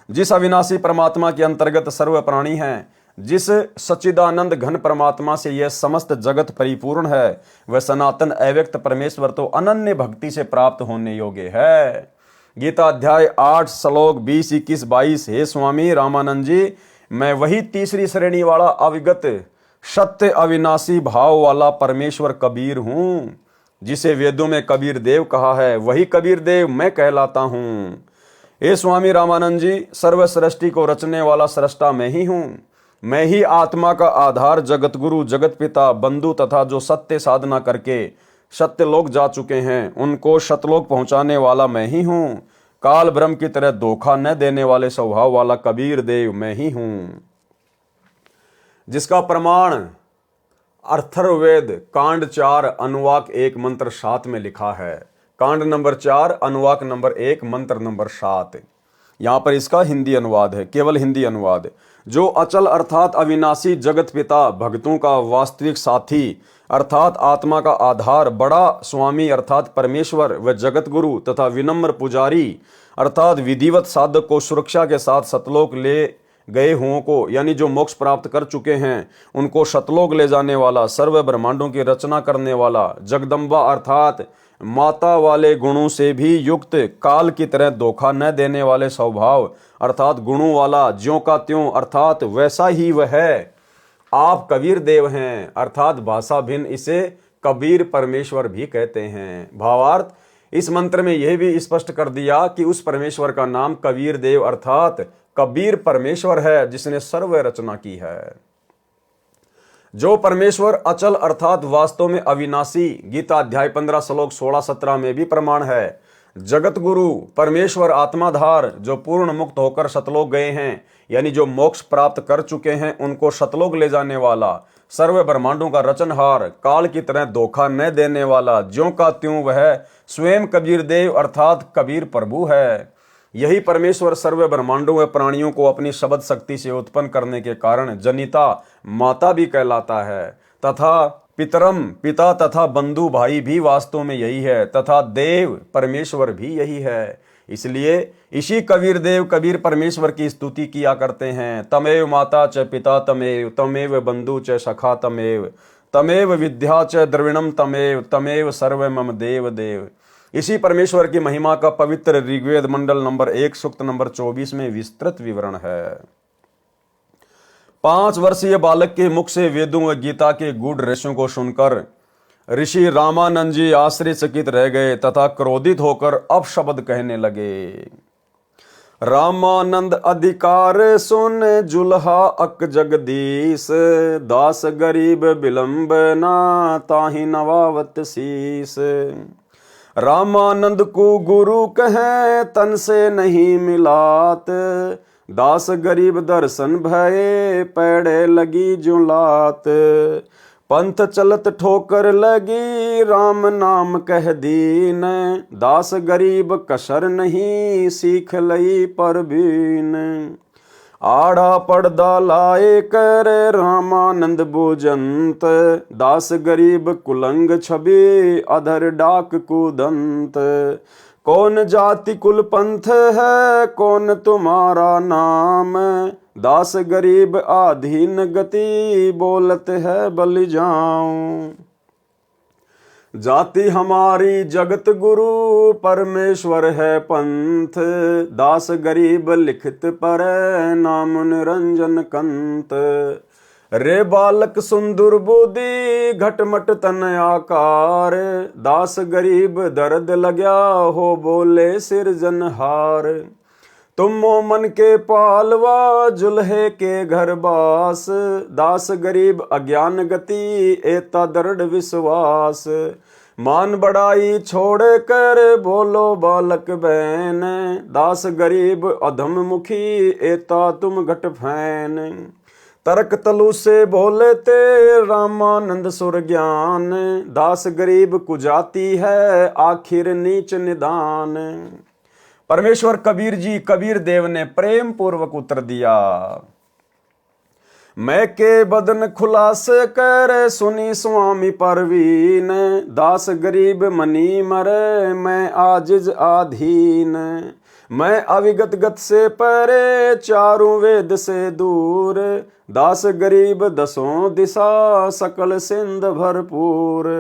जिस अविनाशी परमात्मा के अंतर्गत सर्व प्राणी हैं, जिस सच्चिदानंद घन परमात्मा से यह समस्त जगत परिपूर्ण है, वह सनातन अव्यक्त परमेश्वर तो अनन्य भक्ति से प्राप्त होने योग्य है। गीता अध्याय 8 श्लोक 20, 21, 22। हे स्वामी रामानंद जी, मैं वही तीसरी श्रेणी वाला अविगत सत्य अविनाशी भाव वाला परमेश्वर कबीर हूं, जिसे वेदों में कबीर देव कहा है, वही कबीर देव मैं कहलाता हूं। हे स्वामी रामानंद जी, सर्व सृष्टि को रचने वाला सृष्टा मैं ही हूं। मैं ही आत्मा का आधार, जगत गुरु, जगत पिता, बंधु तथा जो सत्य साधना करके सत्य लोक जा चुके हैं उनको सतलोक पहुंचाने वाला मैं ही हूं। काल ब्रह्म की तरह धोखा न देने वाले स्वभाव वाला कबीर देव मैं ही हूं, जिसका प्रमाण अथर्ववेद कांड 4 अनुवाक 1 मंत्र 7 में लिखा है। कांड नंबर 4 अनुवाक नंबर 1 मंत्र नंबर 7। यहां पर इसका हिंदी अनुवाद है, केवल हिंदी अनुवाद। जो अचल अर्थात अविनाशी जगत पिता, भक्तों का वास्तविक साथी अर्थात आत्मा का आधार, बड़ा स्वामी अर्थात परमेश्वर व जगत गुरु तथा विनम्र पुजारी अर्थात विधिवत साधक को सुरक्षा के साथ सतलोक ले गए हुओं को यानी जो मोक्ष प्राप्त कर चुके हैं उनको सतलोक ले जाने वाला, सर्व ब्रह्मांडों की रचना करने वाला, जगदम्बा अर्थात माता वाले गुणों से भी युक्त, काल की तरह धोखा न देने वाले स्वभाव अर्थात गुणों वाला, ज्यों का त्यों अर्थात वैसा ही वह है। आप कबीर देव हैं अर्थात भाषा भिन्न इसे कबीर परमेश्वर भी कहते हैं। भावार्थ, इस मंत्र में यह भी स्पष्ट कर दिया कि उस परमेश्वर का नाम कबीर देव अर्थात कबीर परमेश्वर है जिसने सर्व रचना की है। जो परमेश्वर अचल अर्थात वास्तव में अविनाशी, गीता अध्याय 15 श्लोक 16-17 में भी प्रमाण है। जगत गुरु परमेश्वर आत्माधार जो पूर्ण मुक्त होकर सतलोक गए हैं यानी जो मोक्ष प्राप्त कर चुके हैं उनको सतलोक ले जाने वाला, सर्व ब्रह्मांडों का रचनहार, काल की तरह धोखा न देने वाला, ज्यों का त्यों वह स्वयं कबीर देव अर्थात कबीर प्रभु है। यही परमेश्वर सर्व ब्रह्मांडों व प्राणियों को अपनी शब्द शक्ति से उत्पन्न करने के कारण जनिता माता भी कहलाता है, तथा पितरम पिता तथा बंधु भाई भी वास्तव में यही है, तथा देव परमेश्वर भी यही है। इसलिए इसी कबीर देव कबीर परमेश्वर की स्तुति किया करते हैं। तमेव माता च पिता तमेव, तमेव बंधु च सखा तमेव, तमेव विद्या च द्रविणम तमेव, तमेव सर्व मम देव देव। इसी परमेश्वर की महिमा का पवित्र ऋग्वेद मंडल नंबर 1 सूक्त नंबर 24 में विस्तृत विवरण है। 5 वर्षीय बालक के मुख से वेदों व गीता के गूढ़ रहस्यों को सुनकर ऋषि रामानंद जी आश्चर्यचकित रह गए तथा क्रोधित होकर अपशब्द कहने लगे। रामानंद अधिकार सुन जुल्हा अक जगदीश, दास गरीब विलंब ना ताहि नवावत शीस। रामानंद को गुरु कहे तन से नहीं मिलात, दास गरीब दर्शन भये पैड़े लगी जुलात। पंथ चलत ठोकर लगी राम नाम कह दीन, दास गरीब कसर नहीं सीख लई परवीन। आड़ा पर्दा लाए कर रामानंद भोजंत, दास गरीब कुलंग छबे अधर डाक कुदंत। कौन जाति कुल पंथ है कौन तुम्हारा नाम, दास गरीब आधीन गति बोलत है बलि जाऊं। जाति हमारी जगत गुरु परमेश्वर है पंथ, दास गरीब लिखित पर नाम निरंजन कंत। रे बालक सुंदर बुद्धि घटमट तन आकार, दास गरीब दर्द लग्या हो बोले सिरजनहार। तुम मोमन के पालवा जुल्हे के घर बास, दास गरीब अज्ञान गति एता दृढ़ विश्वास। मान बड़ाई छोड़ कर बोलो बालक बहन, दास गरीब अधम मुखी एता तुम घट फैन। तर्क तलु से बोले ते रामानंद सुर ज्ञान, दास गरीब कुजाती है आखिर नीच निदान। परमेश्वर कबीर जी कबीर देव ने प्रेम पूर्वक उत्तर दिया। मैं के बदन खुलास कर सुनी स्वामी परवीन, दास गरीब मनी मरे मैं आजिज आधीन। मैं अविगत गत से परे चारों वेद से दूर, दास गरीब दसों दिशा सकल सिंध भरपूर।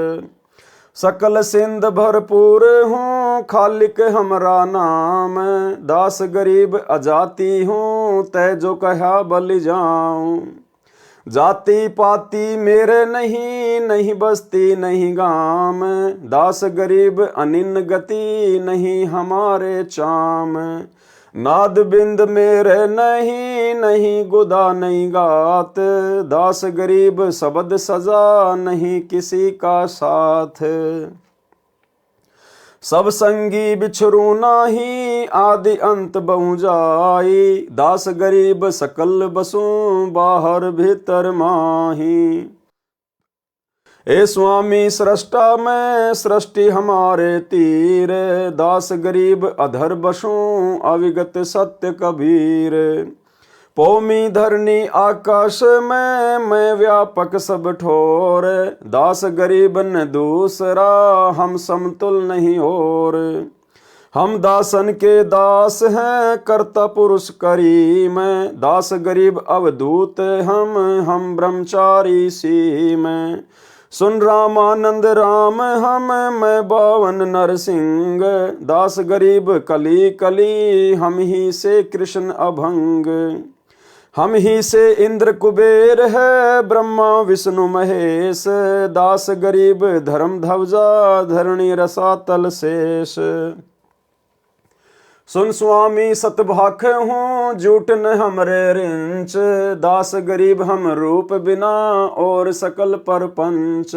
सकल सिंध भरपूर हूँ खालिक हमरा नाम, दास गरीब अजाति हूँ तै जो कहा बलि जाऊं। जाति पाति मेरे नहीं नहीं बस्ती नहीं गाम, दास गरीब अनिन गति नहीं हमारे चाम। नाद बिंद मेरे नहीं नहीं गुदा नहीं गात, दास गरीब शब्द सजा नहीं किसी का साथ। सब संगी बिछरू नाही आदि अंत बहु जाई, दास गरीब सकल बसों बाहर भीतर माही। ए स्वामी सृष्टा में सृष्टि हमारे तीर, दास गरीब अधर बसों अविगत सत्य कबीर। पौमी धरनी आकाश में मैं व्यापक सब ठोर, दास गरीब न दूसरा हम समतुल नहीं और। हम दासन के दास हैं कर्ता पुरुष करीम, दास गरीब अवधूत हम ब्रह्मचारी सीम। सुन रामानंद राम हम मैं बावन नरसिंह, दास गरीब कली कली हम ही से कृष्ण अभंग। हम ही से इंद्र कुबेर है ब्रह्मा विष्णु महेश, दास गरीब धर्म ध्वजा धरणी रसातल शेष। सुन स्वामी सतभाख हूँ झूठ न हमरे रिंच, दास गरीब हम रूप बिना और सकल परपंच।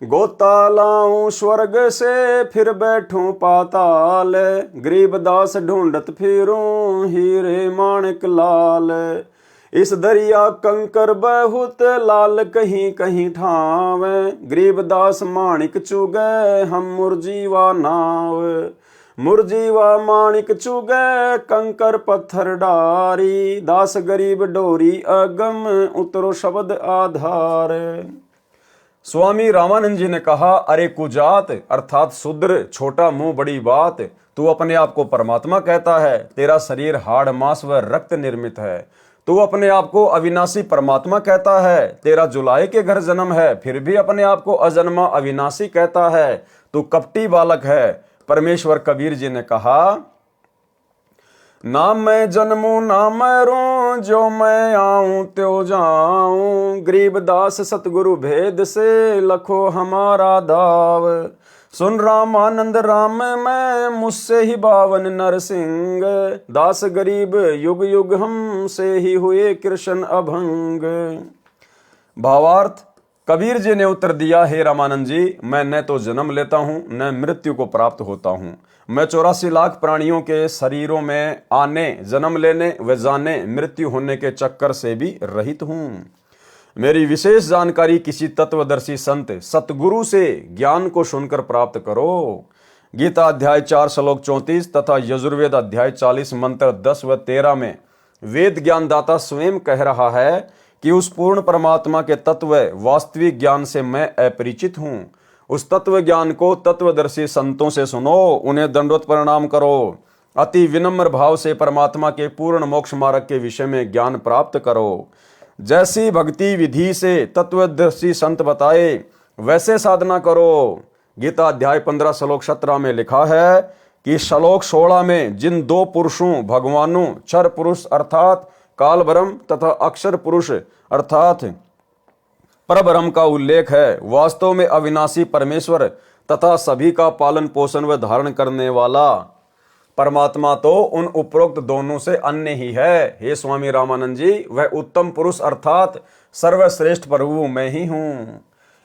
गोता लाऊं स्वर्ग से फिर बैठूं पाताल, गरीब दास ढूंढत फिरूं हीरे माणिक लाल। इस दरिया कंकर बहुत लाल कहीं कहीं ठाव, गरीब दास माणिक चुगे हम मुरजीवा नाव। मुरजीवा माणिक चुगे कंकर पत्थर डारी, दास गरीब डोरी अगम उतरो शब्द आधार। स्वामी रामानंद जी ने कहा, अरे कुजात अर्थात शूद्र, छोटा मुंह बड़ी बात, तू अपने आप को परमात्मा कहता है, तेरा शरीर हाड़ मांस व रक्त निर्मित है। तू अपने आप को अविनाशी परमात्मा कहता है, तेरा जुलाई के घर जन्म है, फिर भी अपने आप को अजन्मा अविनाशी कहता है, तू कपटी बालक है। परमेश्वर कबीर जी ने कहा, ना मैं जन्मूं ना मरूं जो मैं आऊं त्यो जाऊं, गरीब दास सतगुरु भेद से लखो हमारा दाव। सुन रामानंद राम मैं मुझसे ही बावन नरसिंह, दास गरीब युग युग हम से ही हुए कृष्ण अभंग। भावार्थ, कबीर जी ने उत्तर दिया, हे रामानंद जी, मैं न तो जन्म लेता हूँ न मृत्यु को प्राप्त होता हूँ। मैं 84 लाख प्राणियों के शरीरों में आने, जन्म लेने व जाने, मृत्यु होने के चक्कर से भी रहित हूँ। मेरी विशेष जानकारी किसी तत्वदर्शी संत सतगुरु से ज्ञान को सुनकर प्राप्त करो। गीता अध्याय 4 श्लोक 34 तथा यजुर्वेद अध्याय 40 मंत्र 10 व 13 में वेद ज्ञानदाता स्वयं कह रहा है कि उस पूर्ण परमात्मा के तत्व वास्तविक ज्ञान से मैं अपरिचित हूं। उस तत्व ज्ञान को तत्वदर्शी संतों से सुनो, उन्हें दंडवत प्रणाम करो, अति विनम्र भाव से परमात्मा के पूर्ण मोक्ष मार्ग के विषय में ज्ञान प्राप्त करो। जैसी भक्ति विधि से तत्वदर्शी संत बताए वैसे साधना करो। गीता अध्याय 15 श्लोक 17 में लिखा है कि श्लोक 16 में जिन दो पुरुषों भगवानों क्षर पुरुष अर्थात काल ब्रह्म तथा अक्षर पुरुष अर्थात परब्रह्म का उल्लेख है, वास्तव में अविनाशी परमेश्वर तथा सभी का पालन पोषण व धारण करने वाला परमात्मा तो उन उपरोक्त दोनों से अन्य ही है। हे स्वामी रामानंद जी, वह उत्तम पुरुष अर्थात सर्वश्रेष्ठ प्रभु मैं ही हूँ।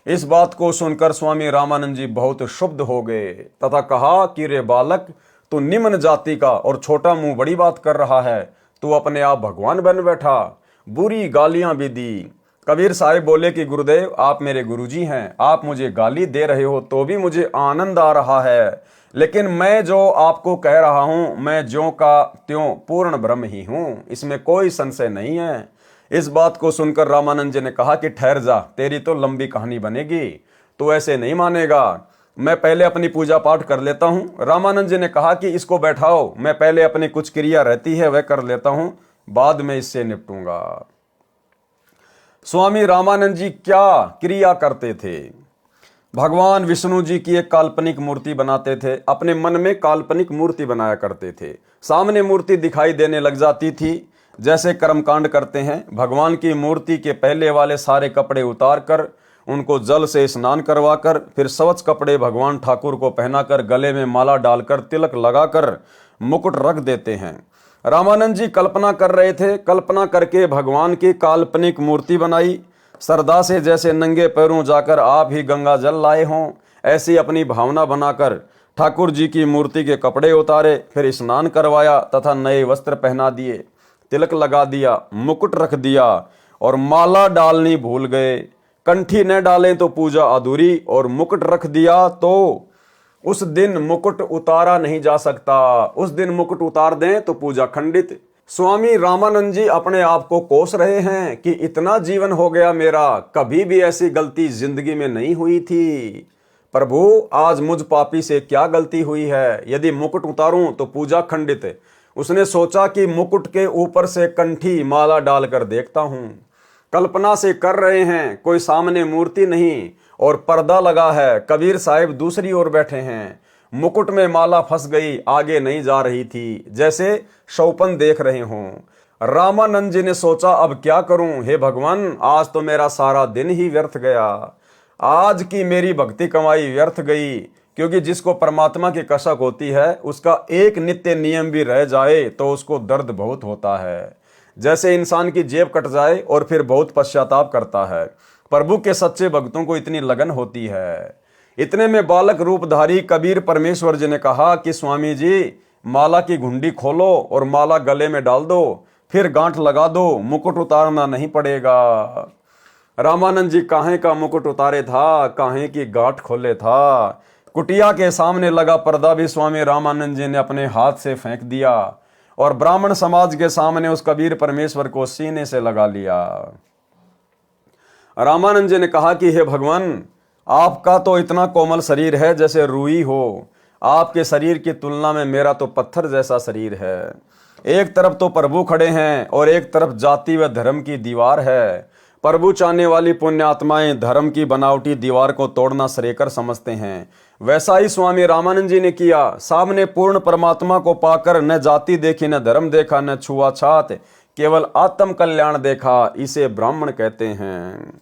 इस बात को सुनकर स्वामी रामानंद जी बहुत क्षुब्ध हो गए तथा कहा कि रे बालक, तू निम्न जाति का और छोटा मुंह बड़ी बात कर रहा है, तू अपने आप भगवान बन बैठा। बुरी गालियां भी दी। कबीर साहिब बोले कि गुरुदेव, आप मेरे गुरुजी हैं, आप मुझे गाली दे रहे हो तो भी मुझे आनंद आ रहा है, लेकिन मैं जो आपको कह रहा हूं मैं ज्यों का त्यों पूर्ण ब्रह्म ही हूं, इसमें कोई संशय नहीं है। इस बात को सुनकर रामानंद जी ने कहा कि ठहर जा, तेरी तो लंबी कहानी बनेगी, तो ऐसे नहीं मानेगा, मैं पहले अपनी पूजा पाठ कर लेता हूं। रामानंद जी ने कहा कि इसको बैठाओ, मैं पहले अपनी कुछ क्रिया रहती है वह कर लेता हूं, बाद में इससे निपटूंगा। स्वामी रामानंद जी क्या क्रिया करते थे? भगवान विष्णु जी की एक काल्पनिक मूर्ति बनाते थे, अपने मन में काल्पनिक मूर्ति बनाया करते थे। सामने मूर्ति दिखाई देने लग जाती थी, जैसे कर्मकांड करते हैं। भगवान की मूर्ति के पहले वाले सारे कपड़े उतार कर उनको जल से स्नान करवाकर फिर स्वच्छ कपड़े भगवान ठाकुर को पहनाकर गले में माला डालकर तिलक लगाकर मुकुट रख देते हैं। रामानंद जी कल्पना कर रहे थे, कल्पना करके भगवान की काल्पनिक मूर्ति बनाई। श्रद्धा से जैसे नंगे पैरों जाकर आप ही गंगा जल लाए हों, ऐसी अपनी भावना बनाकर ठाकुर जी की मूर्ति के कपड़े उतारे, फिर स्नान करवाया तथा नए वस्त्र पहना दिए, तिलक लगा दिया, मुकुट रख दिया और माला डालनी भूल गए। कंठी न डालें तो पूजा अधूरी, और मुकुट रख दिया तो उस दिन मुकुट उतारा नहीं जा सकता, उस दिन मुकुट उतार दें तो पूजा खंडित। स्वामी रामानंद जी अपने आप को कोस रहे हैं कि इतना जीवन हो गया मेरा, कभी भी ऐसी गलती जिंदगी में नहीं हुई थी। प्रभु, आज मुझ पापी से क्या गलती हुई है? यदि मुकुट उतारूं तो पूजा खंडित। उसने सोचा कि मुकुट के ऊपर से कंठी माला डालकर देखता हूं। कल्पना से कर रहे हैं, कोई सामने मूर्ति नहीं और पर्दा लगा है। कबीर साहिब दूसरी ओर बैठे हैं, मुकुट में माला फंस गई, आगे नहीं जा रही थी, जैसे शौपन देख रहे हों। रामानंद जी ने सोचा, अब क्या करूं? हे भगवान, आज तो मेरा सारा दिन ही व्यर्थ गया, आज की मेरी भक्ति कमाई व्यर्थ गई। क्योंकि जिसको परमात्मा की कसक होती है, उसका एक नित्य नियम भी रह जाए तो उसको दर्द बहुत होता है। जैसे इंसान की जेब कट जाए और फिर बहुत पश्चाताप करता है। प्रभु के सच्चे भक्तों को इतनी लगन होती है। इतने में बालक रूपधारी कबीर परमेश्वर जी ने कहा कि स्वामी जी, माला की घुंडी खोलो और माला गले में डाल दो, फिर गांठ लगा दो, मुकुट उतारना नहीं पड़ेगा। रामानंद जी काहे का मुकुट उतारे था, काहे की गांठ खोले था। कुटिया के सामने लगा पर्दा भी स्वामी रामानंद जी ने अपने हाथ से फेंक दिया और ब्राह्मण समाज के सामने उस कबीर परमेश्वर को सीने से लगा लिया। रामानंद जी ने कहा कि हे भगवान, आपका तो इतना कोमल शरीर है जैसे रुई हो, आपके शरीर की तुलना में मेरा तो पत्थर जैसा शरीर है। एक तरफ तो प्रभु खड़े हैं और एक तरफ जाति व धर्म की दीवार है। प्रभु चाहने वाली पुण्यात्माएं धर्म की बनावटी दीवार को तोड़ना श्रेयकर समझते हैं। वैसा ही स्वामी रामानंद जी ने किया। सामने पूर्ण परमात्मा को पाकर न जाति देखी, न धर्म देखा, न छुआछात, केवल आत्म कल्याण देखा। इसे ब्राह्मण कहते हैं।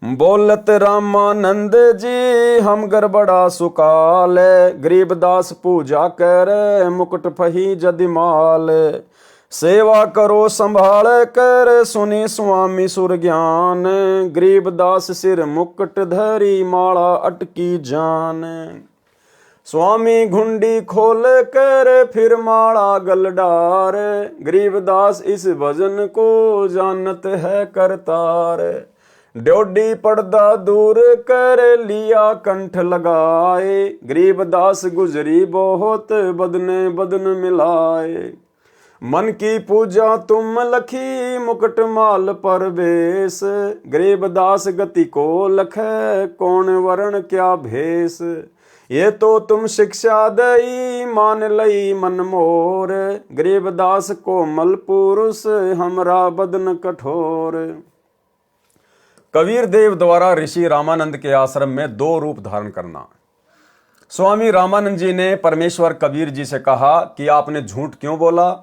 बोलत रामानंद जी हम गड़बड़ा सुकाल, गरीबदास पूजा कर मुकुट फही जदिमाल। सेवा करो संभाल कर सुनी स्वामी सुर ज्ञान, गरीबदास सिर मुकुट धरी माला अटकी जान। स्वामी घुंडी खोल कर फिर माला गल डार, गरीबदास इस भजन को जानत है करतार। ड्योडी पर्दा दूर कर लिया कंठ लगाए, गरीबदास गुजरी बहुत बदने बदन मिलाए। मन की पूजा तुम लखी मुकुट माल पर बेस, गरीबदास गति को लखै कौन वरण क्या भेष। ये तो तुम शिक्षा दई मान लई मन मोर, गरीबदास कोमल पुरुष हमरा बदन कठोर। कबीर देव द्वारा ऋषि रामानंद के आश्रम में 2 रूप धारण करना। स्वामी रामानंद जी ने परमेश्वर कबीर जी से कहा कि आपने झूठ क्यों बोला।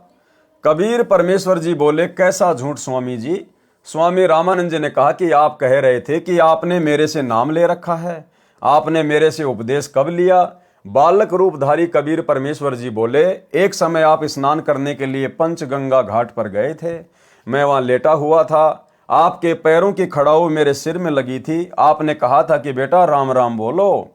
कबीर परमेश्वर जी बोले, कैसा झूठ स्वामी जी। स्वामी रामानंद जी ने कहा कि आप कह रहे थे कि आपने मेरे से नाम ले रखा है, आपने मेरे से उपदेश कब लिया। बालक रूपधारी कबीर परमेश्वर जी बोले, एक समय आप स्नान करने के लिए पंचगंगा घाट पर गए थे, मैं वहां लेटा हुआ था, आपके पैरों की खड़ाऊ मेरे सिर में लगी थी, आपने कहा था कि बेटा राम राम बोलो।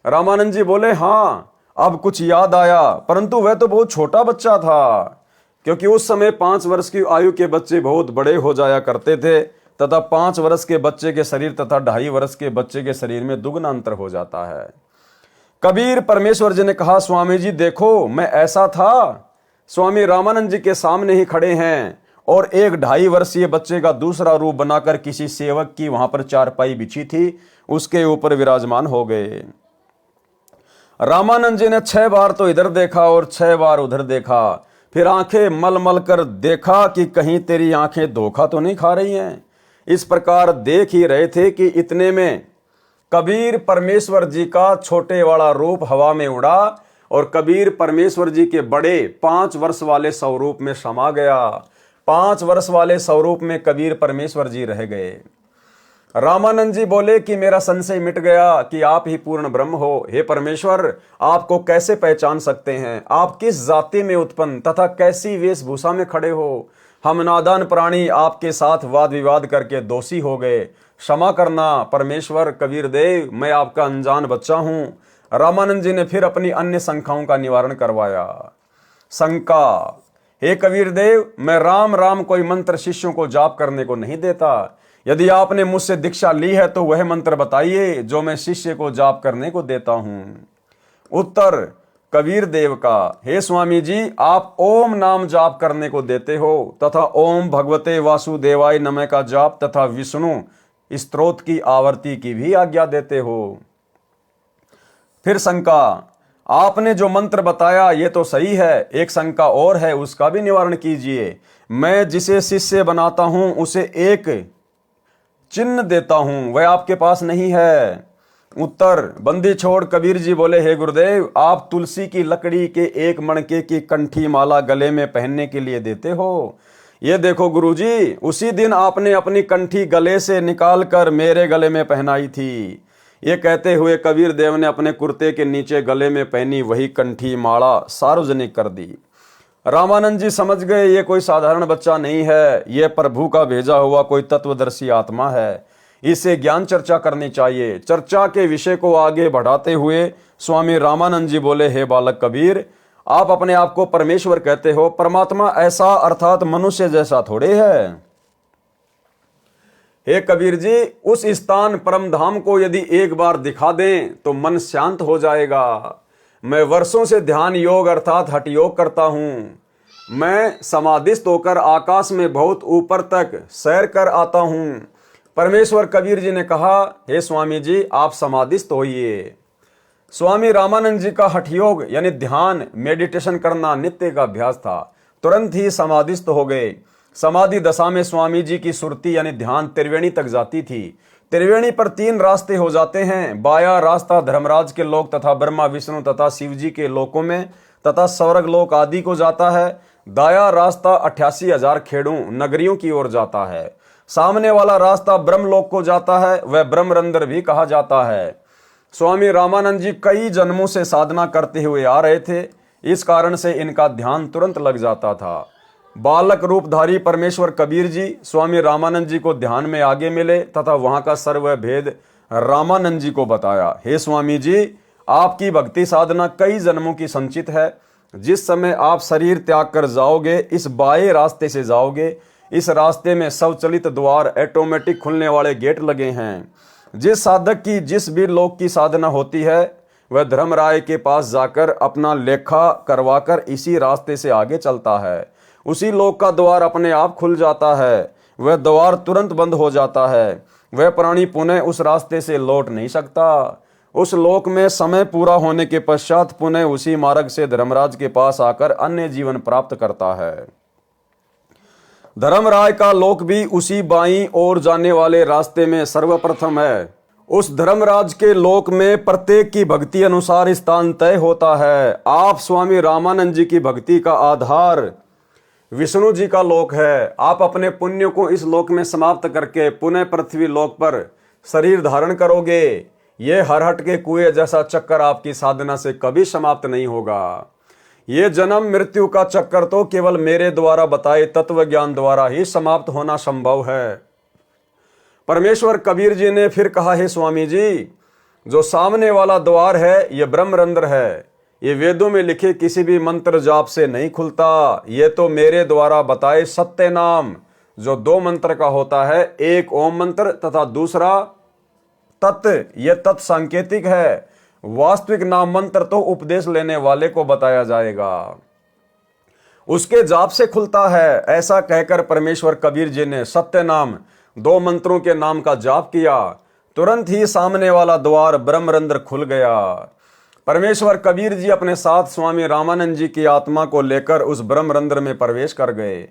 रामानंद जी बोले, हाँ अब कुछ याद आया, परंतु वह तो बहुत छोटा बच्चा था, क्योंकि उस समय 5 वर्ष की आयु के बच्चे बहुत बड़े हो जाया करते थे तथा 5 वर्ष के बच्चे के शरीर तथा 2.5 वर्ष के बच्चे के शरीर में दुगना अंतर हो जाता है। कबीर परमेश्वर जी ने कहा, स्वामी जी देखो मैं ऐसा था। स्वामी रामानंद जी के सामने ही खड़े हैं और एक 2.5 वर्षीय बच्चे का दूसरा रूप बनाकर किसी सेवक की वहां पर चारपाई बिछी थी, उसके ऊपर विराजमान हो गए। रामानंद जी ने 6 बार तो इधर देखा और 6 बार उधर देखा, फिर आंखें मल मल कर देखा कि कहीं तेरी आंखें धोखा तो नहीं खा रही हैं। इस प्रकार देख ही रहे थे कि इतने में कबीर परमेश्वर जी का छोटे वाला रूप हवा में उड़ा और कबीर परमेश्वर जी के बड़े 5 वर्ष वाले स्वरूप में समा गया। 5 वर्ष वाले स्वरूप में कबीर परमेश्वर जी रह गए। रामानंद जी बोले कि मेरा संशय मिट गया कि आप ही पूर्ण ब्रह्म हो। हे परमेश्वर, आपको कैसे पहचान सकते हैं? आप किस जाति में उत्पन्न तथा कैसी वेशभूषा में खड़े हो? हम नादान प्राणी आपके साथ वाद विवाद करके दोषी हो गए, क्षमा करना परमेश्वर। कबीर देव, मैं आपका अनजान बच्चा हूं। रामानंद जी ने फिर अपनी अन्य शंकाओं का निवारण करवाया। शंका, हे कबीर देव, मैं राम राम कोई मंत्र शिष्यों को जाप करने को नहीं देता। यदि आपने मुझसे दीक्षा ली है तो वह मंत्र बताइए जो मैं शिष्य को जाप करने को देता हूं। उत्तर कबीर देव का, हे स्वामी जी, आप ओम नाम जाप करने को देते हो तथा ओम भगवते वासुदेवाय नमः का जाप तथा विष्णु स्तोत्र की आवर्ती की भी आज्ञा देते हो। फिर शंका, आपने जो मंत्र बताया ये तो सही है, एक शंका और है, उसका भी निवारण कीजिए। मैं जिसे शिष्य बनाता हूं उसे एक चिन्ह देता हूं, वह आपके पास नहीं है। उत्तर बंदी छोड़ कबीर जी बोले, हे गुरुदेव, आप तुलसी की लकड़ी के एक मणके की कंठी माला गले में पहनने के लिए देते हो। ये देखो गुरुजी, उसी दिन आपने अपनी कंठी गले से निकाल कर मेरे गले में पहनाई थी। ये कहते हुए कबीर देव ने अपने कुर्ते के नीचे गले में पहनी वही कंठी माला सार्वजनिक कर दी। रामानंद जी समझ गए ये कोई साधारण बच्चा नहीं है, ये प्रभु का भेजा हुआ कोई तत्वदर्शी आत्मा है, इससे ज्ञान चर्चा करनी चाहिए। चर्चा के विषय को आगे बढ़ाते हुए स्वामी रामानंद जी बोले, हे बालक कबीर, आप अपने आप को परमेश्वर कहते हो, परमात्मा ऐसा अर्थात मनुष्य जैसा थोड़े है। हे कबीर जी, उस स्थान परम धाम को यदि एक बार दिखा दें तो मन शांत हो जाएगा। मैं वर्षों से ध्यान योग अर्थात हठ योग करता हूं। मैं समाधिस्थ होकर आकाश में बहुत ऊपर तक सैर कर आता हूं। परमेश्वर कबीर जी ने कहा, हे स्वामी जी, आप समाधिस्थ होइए। स्वामी रामानंद जी का हठ योग यानी ध्यान मेडिटेशन करना नित्य का अभ्यास था। तुरंत ही समाधिस्थ हो गए। समाधि दशा में स्वामी जी की सुरती यानी ध्यान त्रिवेणी तक जाती थी। त्रिवेणी पर 3 रास्ते हो जाते हैं। बाया रास्ता धर्मराज के लोक तथा ब्रह्मा विष्णु तथा शिव जी के लोकों में तथा स्वर्ग लोक आदि को जाता है। दाया रास्ता 88,000 खेड़ों नगरियों की ओर जाता है। सामने वाला रास्ता ब्रह्मलोक को जाता है, वह ब्रह्मरंध्र भी कहा जाता है। स्वामी रामानंद जी कई जन्मों से साधना करते हुए आ रहे थे, इस कारण से इनका ध्यान तुरंत लग जाता था। बालक रूपधारी परमेश्वर कबीर जी स्वामी रामानंद जी को ध्यान में आगे मिले तथा वहां का सर्व भेद रामानंद जी को बताया। हे स्वामी जी, आपकी भक्ति साधना कई जन्मों की संचित है। जिस समय आप शरीर त्याग कर जाओगे, इस बाएं रास्ते से जाओगे। इस रास्ते में स्वचालित द्वार, ऑटोमेटिक खुलने वाले गेट लगे हैं। जिस साधक की जिस भी लोक की साधना होती है वह धर्मराय के पास जाकर अपना लेखा करवाकर इसी रास्ते से आगे चलता है। उसी लोक का द्वार अपने आप खुल जाता है, वह द्वार तुरंत बंद हो जाता है। वह प्राणी पुनः उस रास्ते से लौट नहीं सकता। उस लोक में समय पूरा होने के पश्चात पुनः उसी मार्ग से धर्मराज के पास आकर अन्य जीवन प्राप्त करता है। धर्मराज का लोक भी उसी बाईं ओर जाने वाले रास्ते में सर्वप्रथम है। उस धर्मराज के लोक में प्रत्येक की भक्ति अनुसार स्थान तय होता है। आप स्वामी रामानंद जी की भक्ति का आधार विष्णु जी का लोक है। आप अपने पुण्य को इस लोक में समाप्त करके पुनः पृथ्वी लोक पर शरीर धारण करोगे। ये हरहट के कुएं जैसा चक्कर आपकी साधना से कभी समाप्त नहीं होगा। ये जन्म मृत्यु का चक्कर तो केवल मेरे द्वारा बताए तत्व ज्ञान द्वारा ही समाप्त होना संभव है। परमेश्वर कबीर जी ने फिर कहा, हे स्वामी जी, जो सामने वाला द्वार है यह ब्रह्मरंध्र है। ये वेदों में लिखे किसी भी मंत्र जाप से नहीं खुलता। ये तो मेरे द्वारा बताए सत्य नाम जो दो मंत्र का होता है, एक ओम मंत्र तथा दूसरा तत्। यह तत् सांकेतिक है। वास्तविक नाम मंत्र तो उपदेश लेने वाले को बताया जाएगा, उसके जाप से खुलता है। ऐसा कहकर परमेश्वर कबीर जी ने सत्य नाम दो मंत्रों के नाम का जाप किया। तुरंत ही सामने वाला द्वार ब्रह्मरंध्र खुल गया। परमेश्वर कबीर जी अपने साथ स्वामी रामानंद जी की आत्मा को लेकर उस ब्रह्मरंध्र में प्रवेश कर गए।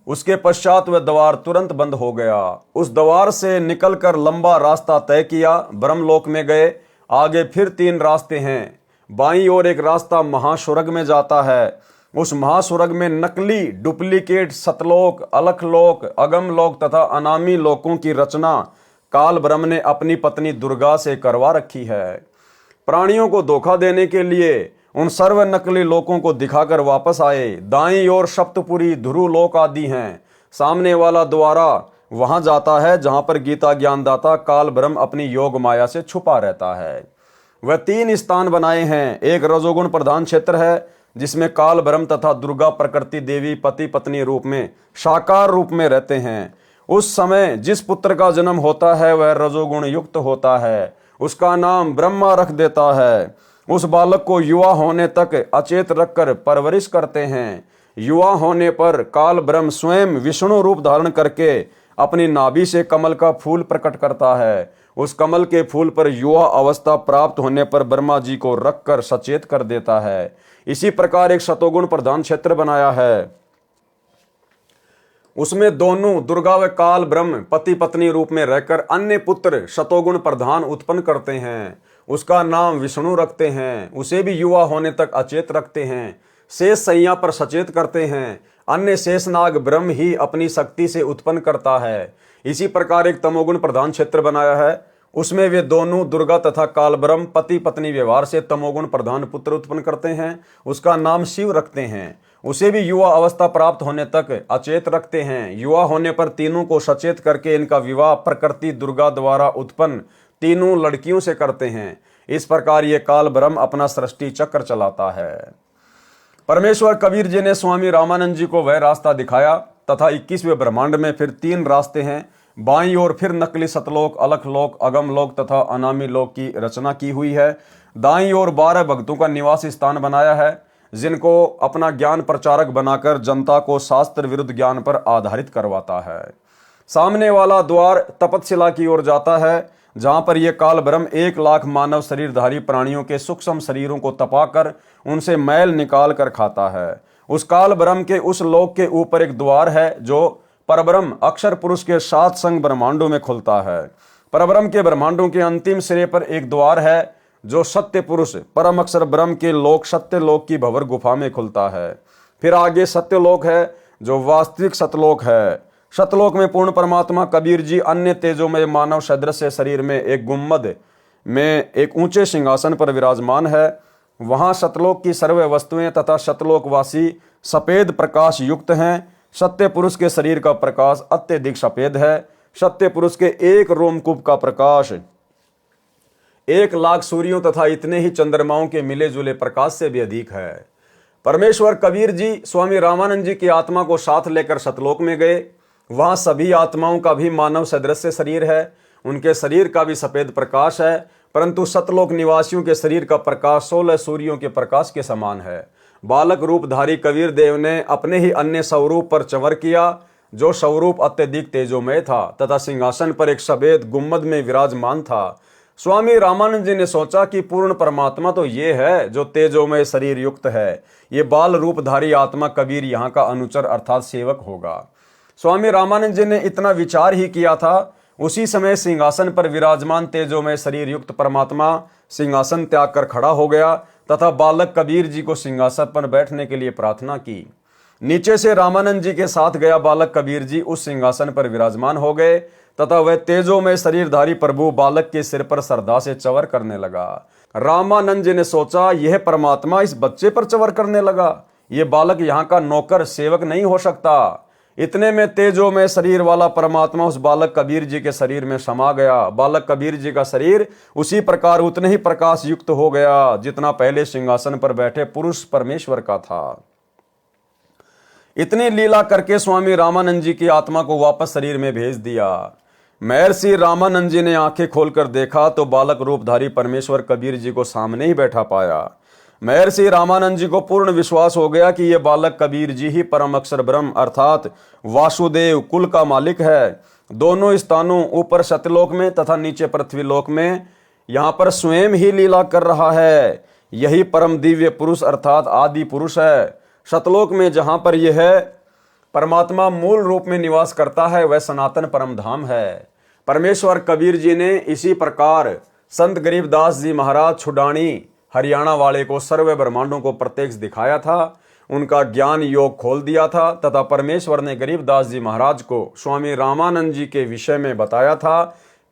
उसके पश्चात वह द्वार तुरंत बंद हो गया। उस द्वार से निकलकर लंबा रास्ता तय किया, ब्रह्मलोक में गए। आगे फिर 3 रास्ते हैं। बाईं ओर एक रास्ता महास्वर्ग में जाता है। उस महास्वर्ग में नकली डुप्लीकेट सतलोक, अलखलोक, अगमलोक तथा अनामी लोकों की रचना काल ब्रह्म ने अपनी पत्नी दुर्गा से करवा रखी है। प्राणियों को धोखा देने के लिए उन सर्व नकली लोकों को दिखाकर वापस आए। दाईं ओर सप्तपुरी, ध्रुव लोक आदि हैं। सामने वाला द्वारा वहां जाता है जहां पर गीता ज्ञानदाता काल ब्रह्म अपनी योग माया से छुपा रहता है। वह 3 स्थान बनाए हैं। एक रजोगुण प्रधान क्षेत्र है जिसमें काल ब्रह्म तथा दुर्गा प्रकृति देवी पति पत्नी रूप में साकार रूप में रहते हैं। उस समय जिस पुत्र का जन्म होता है वह रजोगुण युक्त होता है। उसका नाम ब्रह्मा रख देता है। उस बालक को युवा होने तक अचेत रखकर परवरिश करते हैं। युवा होने पर काल ब्रह्म स्वयं विष्णु रूप धारण करके अपनी नाभि से कमल का फूल प्रकट करता है। उस कमल के फूल पर युवा अवस्था प्राप्त होने पर ब्रह्मा जी को रखकर सचेत कर देता है। इसी प्रकार एक शतोगुण प्रधान क्षेत्र बनाया है। उसमें दोनों दुर्गा व काल ब्रह्म पति पत्नी रूप में रहकर अन्य पुत्र शतोगुण प्रधान उत्पन्न करते हैं। उसका नाम विष्णु रखते हैं। उसे भी युवा होने तक अचेत रखते हैं। शेष सैया पर सचेत करते हैं। अन्य शेषनाग ब्रह्म ही अपनी शक्ति से उत्पन्न करता है। इसी प्रकार एक तमोगुण प्रधान क्षेत्र बनाया है। उसमें वे दोनों दुर्गा तथा काल ब्रह्म पति पत्नी व्यवहार से तमोगुण प्रधान पुत्र उत्पन्न करते हैं। उसका नाम शिव रखते हैं। उसे भी युवा अवस्था प्राप्त होने तक अचेत रखते हैं। युवा होने पर तीनों को सचेत करके इनका विवाह प्रकृति दुर्गा द्वारा उत्पन्न तीनों लड़कियों से करते हैं। इस प्रकार ये काल ब्रह्म अपना सृष्टि चक्र चलाता है। परमेश्वर कबीर जी ने स्वामी रामानंद जी को वह रास्ता दिखाया तथा 21वें ब्रह्मांड में फिर 3 रास्ते हैं। बाईं ओर फिर नकली सतलोक, अलखलोक, अगमलोक तथा अनामी लोक की रचना की हुई है। दाईं ओर 12 भक्तों का निवास स्थान बनाया है जिनको अपना ज्ञान प्रचारक बनाकर जनता को शास्त्र विरुद्ध ज्ञान पर आधारित करवाता है। सामने वाला द्वार तपतशिला की ओर जाता है जहां पर यह काल ब्रह्म 1 लाख मानव शरीरधारी प्राणियों के सूक्ष्म शरीरों को तपाकर उनसे मैल निकाल कर खाता है। उस काल ब्रह्म के उस लोक के ऊपर एक द्वार है जो परब्रह्म अक्षर पुरुष के 7 संग ब्रह्मांडों में खुलता है। परब्रह्म के ब्रह्मांडों के अंतिम सिरे पर एक द्वार है जो सत्य पुरुष परम अक्षर ब्रह्म के लोक सत्य लोक की भंवर गुफा में खुलता है। फिर आगे सत्य लोक है जो वास्तविक सतलोक है। सतलोक में पूर्ण परमात्मा कबीर जी अन्य तेजोमय मानव सदृश शरीर में एक गुम्मद में एक ऊंचे सिंहासन पर विराजमान है। वहां सतलोक की सर्व वस्तुएं तथा सतलोकवासी सफेद प्रकाश युक्त हैं। सत्य पुरुष के शरीर का प्रकाश अत्यधिक सफेद है। सत्य पुरुष के एक रोमकूप का प्रकाश 1 लाख सूर्यों तथा इतने ही चंद्रमाओं के मिले जुले प्रकाश से भी अधिक है। परमेश्वर कबीर जी स्वामी रामानंद जी की आत्मा को साथ लेकर सतलोक में गए। वहां सभी आत्माओं का भी मानव सदृश शरीर है। उनके शरीर का भी सफेद प्रकाश है, परंतु सतलोक निवासियों के शरीर का प्रकाश 16 सूर्यों के प्रकाश के समान है। बालक रूपधारी कबीर देव ने अपने ही अन्य स्वरूप पर चंवर किया, जो स्वरूप अत्यधिक तेजोमय था तथा सिंहासन पर एक सफेद गुम्मद में विराजमान था। स्वामी रामानंद जी ने सोचा कि पूर्ण परमात्मा तो ये है जो तेजोमय शरीर युक्त है। ये बाल रूपधारी आत्मा कबीर यहाँ का अनुचर अर्थात सेवक होगा। स्वामी रामानंद जी ने इतना विचार ही किया था। उसी समय सिंहासन पर विराजमान तेजोमय शरीर युक्त परमात्मा सिंहासन त्याग कर खड़ा हो गया तथा बालक कबीर जी को सिंहासन पर बैठने के लिए प्रार्थना की। नीचे से रामानंद जी के साथ गया बालक कबीर जी उस सिंहासन पर विराजमान हो गए तथा वह तेजोमय शरीरधारी प्रभु बालक के सिर पर श्रद्धा से चंवर करने लगा। रामानंद जी ने सोचा, यह परमात्मा इस बच्चे पर चंवर करने लगा, ये बालक यहाँ का नौकर सेवक नहीं हो सकता। इतने में तेजोमय शरीर वाला परमात्मा उस बालक कबीर जी के शरीर में समा गया। बालक कबीर जी का शरीर उसी प्रकार उतने ही प्रकाश युक्त हो गया जितना पहले सिंहासन पर बैठे पुरुष परमेश्वर का था। इतनी लीला करके स्वामी रामानंद जी की आत्मा को वापस शरीर में भेज दिया। महर्षि रामानंद जी ने आंखें खोलकर देखा तो बालक रूपधारी परमेश्वर कबीर जी को सामने ही बैठा पाया। महर्षि रामानंद जी को पूर्ण विश्वास हो गया कि यह बालक कबीर जी ही परम अक्षर ब्रह्म अर्थात वासुदेव कुल का मालिक है। दोनों स्थानों ऊपर सत्यलोक में तथा नीचे पृथ्वीलोक में यहाँ पर स्वयं ही लीला कर रहा है। यही परम दिव्य पुरुष अर्थात आदि पुरुष है। सतलोक में जहां पर यह है परमात्मा मूल रूप में निवास करता है, वह सनातन परम धाम है। परमेश्वर कबीर जी ने इसी प्रकार संत गरीबदास जी महाराज छुडानी हरियाणा वाले को सर्व ब्रह्मांडों को प्रत्यक्ष दिखाया था, उनका ज्ञान योग खोल दिया था तथा परमेश्वर ने गरीबदास जी महाराज को स्वामी रामानंद जी के विषय में बताया था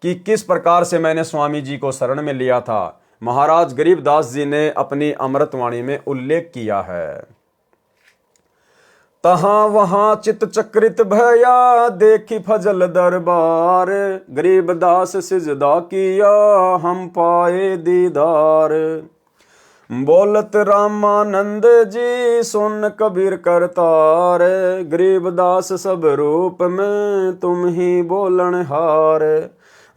कि किस प्रकार से मैंने स्वामी जी को शरण में लिया था। महाराज गरीबदास जी ने अपनी अमृतवाणी में उल्लेख किया है। तहाँ वहाँ चित चक्रित भया देखी फजल दरबार, गरीबदास सिजदा किया हम पाए दीदार। बोलत रामानंद जी सुन कबीर करतार, गरीबदास सब रूप में तुम ही बोलन हार।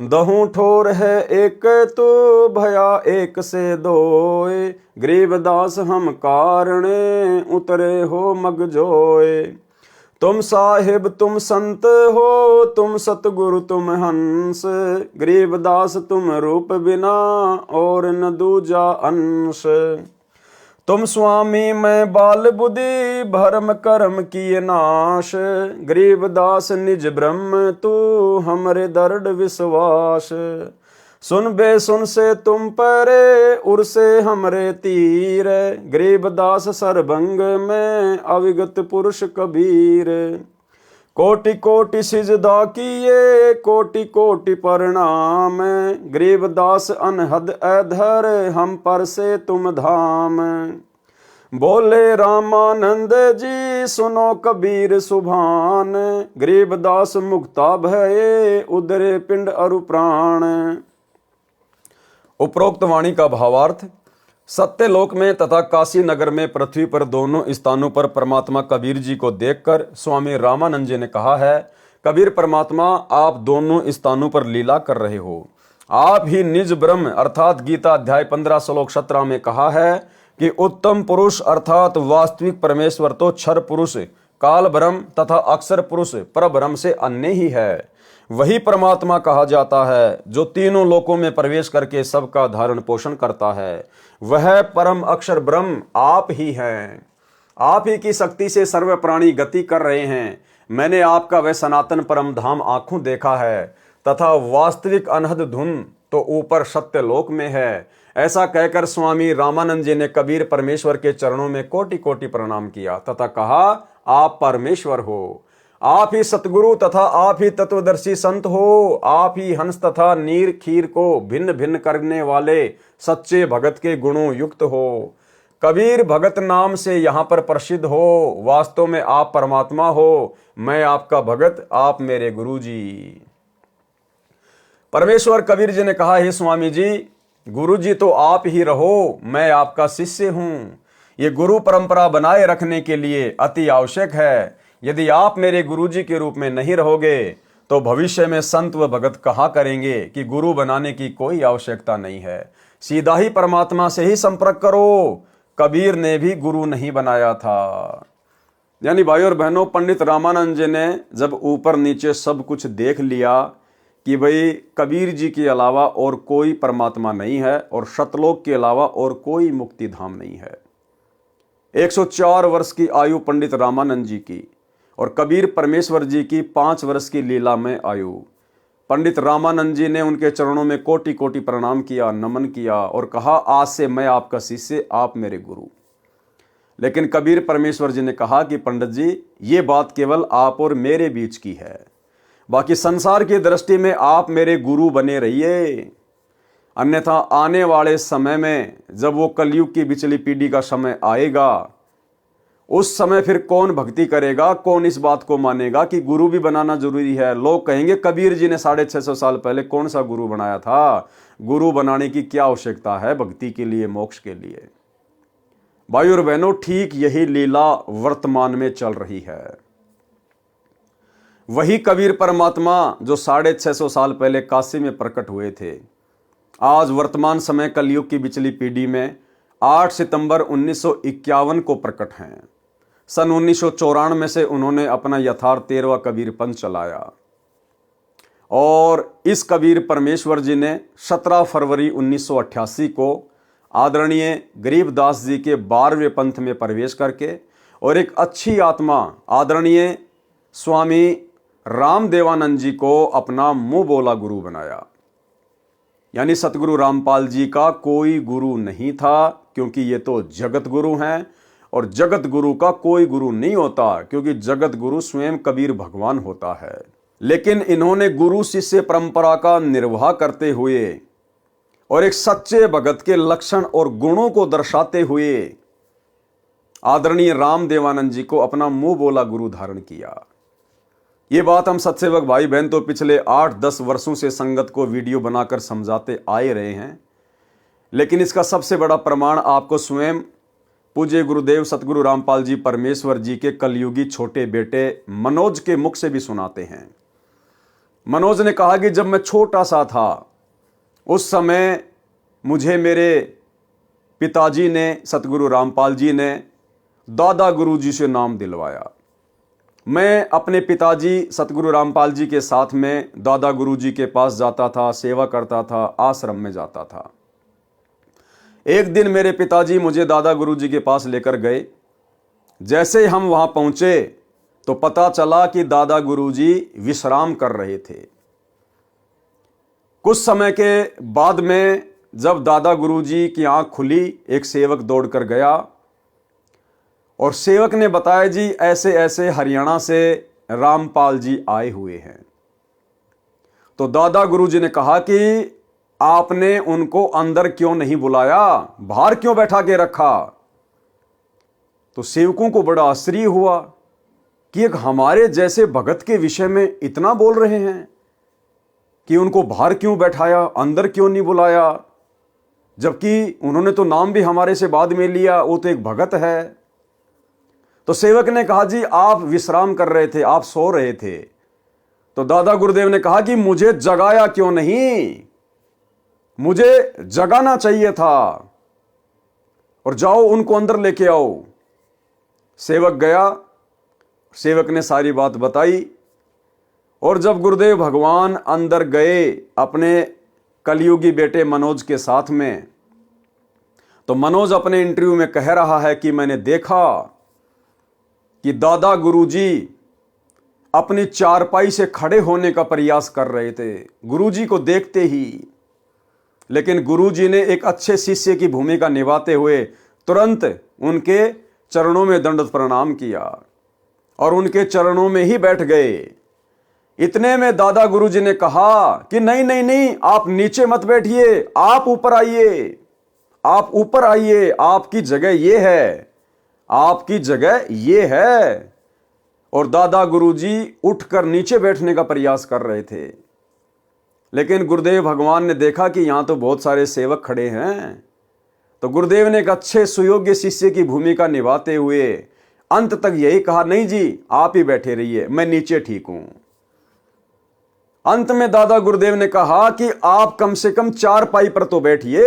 दहू ठोर है एक तो भया एक से दोए, गरीबदास हम कारणे उतरे हो मगजोए। तुम साहिब तुम संत हो तुम सतगुरु तुम हंस, गरीबदास तुम रूप बिना और न दूजा अंश। तुम स्वामी मैं बाल बुद्धि भरम कर्म किए नाश, गरीबदास निज ब्रह्म तू हमरे दृढ़ विश्वास। सुन बे सुन से तुम परे उर से हमरे तीर, गरीबदास सरभंग में अविगत पुरुष कबीर। कोटि कोटि सिजदा किए कोटि कोटि प्रणाम, गरीबदास अनहद अधर हम पर से तुम धाम। बोले रामानंद जी सुनो कबीर सुभान, गरीबदास मुक्ता भये उदरे पिंड अरु प्राण। उपरोक्त वाणी का भावार्थ, सत्यलोक में तथा काशी नगर में पृथ्वी पर दोनों स्थानों पर परमात्मा कबीर जी को देखकर स्वामी रामानंद जी ने कहा है, कबीर परमात्मा आप दोनों स्थानों पर लीला कर रहे हो। आप ही निज ब्रह्म अर्थात गीता अध्याय 15 श्लोक 17 में कहा है कि उत्तम पुरुष अर्थात वास्तविक परमेश्वर तो क्षर पुरुष काल ब्रह्म तथा अक्षर पुरुष परब्रह्म से अन्य ही है। वही परमात्मा कहा जाता है जो तीनों लोकों में प्रवेश करके सबका धारण पोषण करता है। वह परम अक्षर ब्रह्म आप ही हैं। आप ही की शक्ति से सर्व प्राणी गति कर रहे हैं। मैंने आपका वह सनातन परम धाम आंखों देखा है तथा वास्तविक अनहद धुन तो ऊपर सत्यलोक में है। ऐसा कहकर स्वामी रामानंद जी ने कबीर परमेश्वर के चरणों में कोटि कोटि प्रणाम किया तथा कहा, आप परमेश्वर हो, आप ही सतगुरु तथा आप ही तत्वदर्शी संत हो। आप ही हंस तथा नीर खीर को भिन्न भिन्न करने वाले सच्चे भगत के गुणों युक्त हो। कबीर भगत नाम से यहाँ पर प्रसिद्ध हो। वास्तव में आप परमात्मा हो, मैं आपका भगत, आप मेरे गुरु जी। परमेश्वर कबीर जी ने कहा, हे स्वामी जी, गुरु जी तो आप ही रहो, मैं आपका शिष्य हूँ। ये गुरु परंपरा बनाए रखने के लिए अति आवश्यक है। यदि आप मेरे गुरु जी के रूप में नहीं रहोगे तो भविष्य में संत व भगत कहा करेंगे कि गुरु बनाने की कोई आवश्यकता नहीं है। सीधा ही परमात्मा से ही संपर्क करो। कबीर ने भी गुरु नहीं बनाया था। यानी भाई और बहनों, पंडित रामानंद जी ने जब ऊपर नीचे सब कुछ देख लिया कि भाई कबीर जी के अलावा और कोई परमात्मा नहीं है और सतलोक के अलावा और कोई मुक्ति धाम नहीं है। 104 वर्ष की आयु पंडित रामानंद जी की और कबीर परमेश्वर जी की 5 वर्ष की लीला में आयु। पंडित रामानंद जी ने उनके चरणों में कोटि कोटि प्रणाम किया, नमन किया और कहा, आज से मैं आपका शिष्य, आप मेरे गुरु। लेकिन कबीर परमेश्वर जी ने कहा कि पंडित जी, ये बात केवल आप और मेरे बीच की है, बाकी संसार की दृष्टि में आप मेरे गुरु बने रहिए, अन्यथा आने वाले समय में जब वो कलयुग की बिचली पीढ़ी का समय आएगा, उस समय फिर कौन भक्ति करेगा, कौन इस बात को मानेगा कि गुरु भी बनाना जरूरी है। लोग कहेंगे कबीर जी ने 650 साल पहले कौन सा गुरु बनाया था, गुरु बनाने की क्या आवश्यकता है भक्ति के लिए, मोक्ष के लिए। भाई और बहनों, ठीक यही लीला वर्तमान में चल रही है। वही कबीर परमात्मा जो 650 साल पहले काशी में प्रकट हुए थे, आज वर्तमान समय कलयुग की बिचली पीढ़ी में 8 सितंबर 1951 को प्रकट हैं। सन 1994 से उन्होंने अपना यथार्थ 13वां कबीर पंथ चलाया और इस कबीर परमेश्वर जी ने 17 फरवरी 1988 को आदरणीय गरीबदास जी के 12वें पंथ में प्रवेश करके और एक अच्छी आत्मा आदरणीय स्वामी रामदेवानंद जी को अपना मुंह बोला गुरु बनाया। यानी सतगुरु रामपाल जी का कोई गुरु नहीं था, क्योंकि ये तो जगत गुरु हैं और जगत गुरु का कोई गुरु नहीं होता, क्योंकि जगत गुरु स्वयं कबीर भगवान होता है। लेकिन इन्होंने गुरु शिष्य परंपरा का निर्वाह करते हुए और एक सच्चे भगत के लक्षण और गुणों को दर्शाते हुए आदरणीय रामदेवानंद जी को अपना मुंह बोला गुरु धारण किया। ये बात हम सत्सेवक भाई बहन तो पिछले 8-10 वर्षों से संगत को वीडियो बनाकर समझाते आए रहे हैं, लेकिन इसका सबसे बड़ा प्रमाण आपको स्वयं पूज्य गुरुदेव सतगुरु रामपाल जी परमेश्वर जी के कलयुगी छोटे बेटे मनोज के मुख से भी सुनाते हैं। मनोज ने कहा कि जब मैं छोटा सा था उस समय मुझे मेरे पिताजी ने, सतगुरु रामपाल जी ने दादा गुरु जी से नाम दिलवाया। मैं अपने पिताजी सतगुरु रामपाल जी के साथ में दादा गुरु जी के पास जाता था, सेवा करता था, आश्रम में जाता था। एक दिन मेरे पिताजी मुझे दादा गुरु जी के पास लेकर गए। जैसे हम वहां पहुंचे तो पता चला कि दादा गुरु जी विश्राम कर रहे थे। कुछ समय के बाद में जब दादा गुरु जी की आंख खुली, एक सेवक दौड़कर गया और सेवक ने बताया, जी ऐसे ऐसे हरियाणा से रामपाल जी आए हुए हैं। तो दादा गुरु जी ने कहा कि आपने उनको अंदर क्यों नहीं बुलाया, बाहर क्यों बैठा के रखा। तो सेवकों को बड़ा आश्चर्य हुआ कि एक हमारे जैसे भगत के विषय में इतना बोल रहे हैं कि उनको बाहर क्यों बैठाया, अंदर क्यों नहीं बुलाया, जबकि उन्होंने तो नाम भी हमारे से बाद में लिया, वो तो एक भगत है। तो सेवक ने कहा, जी आप विश्राम कर रहे थे, आप सो रहे थे। तो दादा गुरुदेव ने कहा कि मुझे जगाया क्यों नहीं, मुझे जगाना चाहिए था, और जाओ उनको अंदर लेके आओ। सेवक गया, सेवक ने सारी बात बताई और जब गुरुदेव भगवान अंदर गए अपने कलयुगी बेटे मनोज के साथ में, तो मनोज अपने इंटरव्यू में कह रहा है कि मैंने देखा कि दादा गुरुजी अपनी चारपाई से खड़े होने का प्रयास कर रहे थे गुरुजी को देखते ही, लेकिन गुरुजी ने एक अच्छे शिष्य की भूमिका निभाते हुए तुरंत उनके चरणों में दंडवत प्रणाम किया और उनके चरणों में ही बैठ गए। इतने में दादा गुरुजी ने कहा कि नहीं नहीं नहीं, आप नीचे मत बैठिए, आप ऊपर आइए, आप ऊपर आइए, आपकी जगह ये है, आपकी जगह ये है। और दादा गुरुजी उठकर नीचे बैठने का प्रयास कर रहे थे, लेकिन गुरुदेव भगवान ने देखा कि यहां तो बहुत सारे सेवक खड़े हैं, तो गुरुदेव ने एक अच्छे सुयोग्य शिष्य की भूमिका निभाते हुए अंत तक यही कहा, नहीं जी आप ही बैठे रहिए, मैं नीचे ठीक हूं। अंत में दादा गुरुदेव ने कहा कि आप कम से कम चारपाई पर तो बैठिए,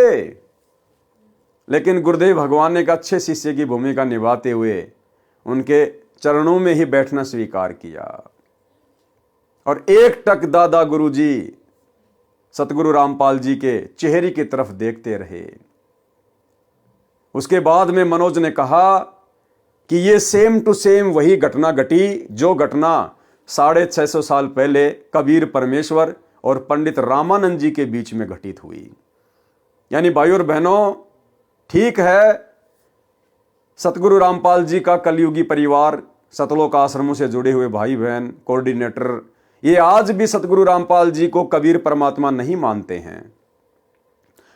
लेकिन गुरुदेव भगवान ने एक अच्छे शिष्य की भूमिका निभाते हुए उनके चरणों में ही बैठना स्वीकार किया और एक टक दादा गुरुजी सतगुरु रामपाल जी के चेहरे की तरफ देखते रहे। उसके बाद में मनोज ने कहा कि ये सेम टू सेम वही घटना घटी जो घटना 650 साल पहले कबीर परमेश्वर और पंडित रामानंद जी के बीच में घटित हुई। यानी भाइयों और बहनों, ठीक है, सतगुरु रामपाल जी का कलयुगी परिवार, सतलोक आश्रमों से जुड़े हुए भाई बहन, कोऑर्डिनेटर, ये आज भी सतगुरु रामपाल जी को कबीर परमात्मा नहीं मानते हैं।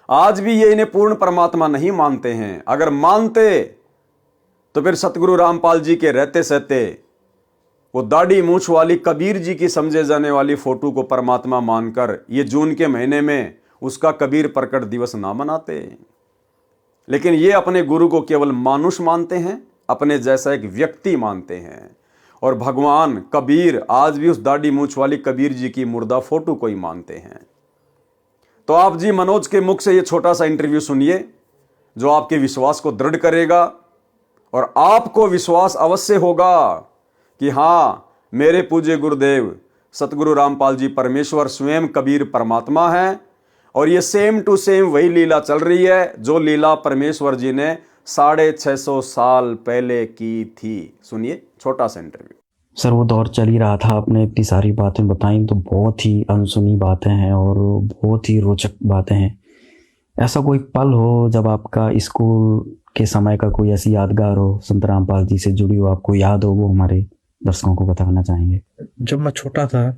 आज भी ये इन्हें पूर्ण परमात्मा नहीं मानते हैं। अगर मानते तो फिर सतगुरु रामपाल जी के रहते सहते वो दाढ़ी मूछ वाली कबीर जी की समझे जाने वाली फोटो को परमात्मा मानकर ये जून के महीने में उसका कबीर प्रकट दिवस ना मनाते। लेकिन ये अपने गुरु को केवल मानुष मानते हैं, अपने जैसा एक व्यक्ति मानते हैं। और भगवान कबीर आज भी उस दाढ़ी मूछ वाली कबीर जी की मुर्दा फोटो को ही मानते हैं। तो आप जी मनोज के मुख से ये छोटा सा इंटरव्यू सुनिए जो आपके विश्वास को दृढ़ करेगा और आपको विश्वास अवश्य होगा कि हाँ, मेरे पूज्य गुरुदेव सतगुरु रामपाल जी परमेश्वर स्वयं कबीर परमात्मा है और ये सेम टू सेम वही लीला चल रही है जो लीला परमेश्वर जी ने 650 साल पहले की थी। सुनिए छोटा सा इंटरव्यू। सर, वो दौर चल ही रहा था, आपने इतनी सारी बातें बताई तो बहुत ही अनसुनी बातें हैं और बहुत ही रोचक बातें हैं। ऐसा कोई पल हो जब आपका स्कूल के समय का कोई ऐसी यादगार हो संत रामपाल जी से जुड़ी हो, आपको याद हो, वो हमारे दर्शकों को बताना चाहेंगे। जब मैं छोटा था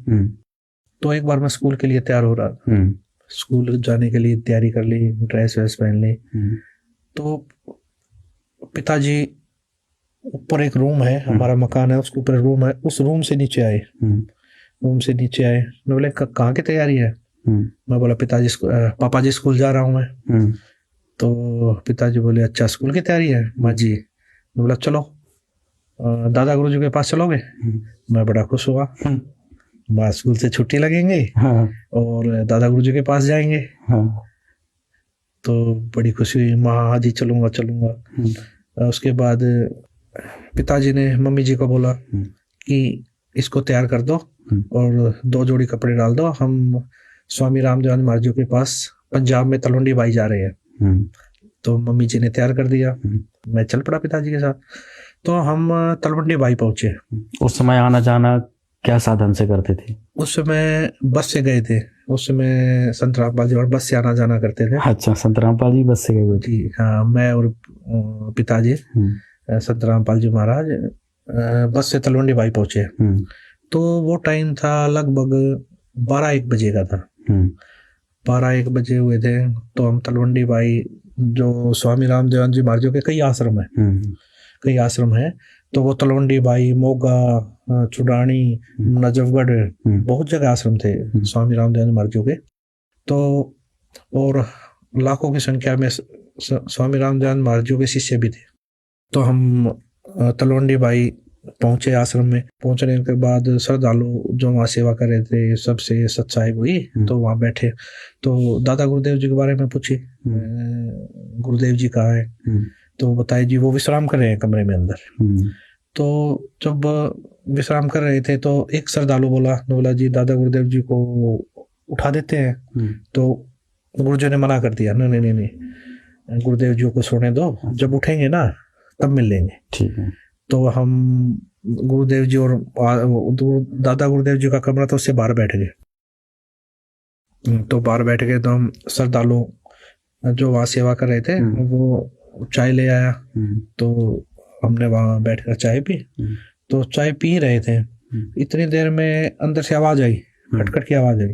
तो एक बार मैं स्कूल के लिए तैयार हो रहा था, स्कूल जाने के लिए तैयारी कर ली, ड्रेस वैस पहन ली। तो पिताजी ऊपर एक रूम है, हमारा मकान है, उसके ऊपर रूम है, उस रूम से नीचे आए। मैं बोले कहाँ की तैयारी है? मैं बोला पापा जी स्कूल जा रहा हूँ मैं। तो पिताजी बोले अच्छा स्कूल की तैयारी है? माँ जी। मैं बोला चलो दादा गुरुजी के पास चलोगे? मैं बड़ा खुश हुआ, माँ स्कूल से छुट्टी लगेंगे और दादा गुरुजी के पास जाएंगे। तो बड़ी खुशी हुई, माँ जी चलूंगा। उसके बाद पिताजी ने मम्मी जी को बोला कि इसको तैयार कर दो और 2 जोड़ी कपड़े डाल दो, हम स्वामी रामदेव महाराज जी के पास पंजाब में तलवंडी बाई जा रहे हैं। तो मम्मी जी ने तैयार कर दिया, मैं चल पड़ा पिताजी के साथ। तो हम तलवंडी बाई पहुंचे। उस समय आना जाना क्या साधन से करते थे? उस समय बस से गए थे। उस समय संत रामपाल जी और बस से आना जाना करते थे। अच्छा, संत रामपाल जी बस से गए थे? हाँ, मैं और पिताजी संत रामपाल जी महाराज बस से तलवंडी बाई पहुंचे। तो वो टाइम था लगभग 12-1 बजे का था। 12-1 बजे हुए थे। तो हम तलवंडी बाई, जो स्वामी रामदेव जी महाराज के कई आश्रम है, तो वो तलवंडी बाई, मोगा, चुडानी, नजफगढ़, बहुत जगह आश्रम थे स्वामी रामदेव महाराज के। तो और लाखों की संख्या में स्वामी रामदेव महाराज के शिष्य भी थे। तो हम तलवंडी बाई पहुंचे आश्रम में। पहुंचने के बाद श्रद्धालु जो वहाँ सेवा कर रहे थे सबसे सच्चाई हुई, तो वहाँ बैठे। तो दादा गुरुदेव जी के बारे में पूछी, गुरुदेव जी कहाँ है? तो बताए जी वो विश्राम कर रहे हैं कमरे में अंदर। तो जब विश्राम कर रहे थे तो एक श्रद्धालु बोला जी दादा गुरुदेव जी को उठा देते हैं। तो गुरुजी ने मना कर दिया, नहीं, गुरुदेव जी को सोने दो, जब उठेंगे ना तब मिल लेंगे। ठीक है। तो हम गुरुदेव जी और दादा गुरुदेव जी का कमरा था, उससे बाहर बैठ गए। तो बाहर बैठ गए तो हम श्रद्धालु जो वहाँ सेवा कर रहे थे वो चाय ले आया। तो हमने वहाँ बैठकर चाय पी। तो चाय पी रहे थे, इतनी देर में अंदर से आवाज आई, खटखट की आवाज आई।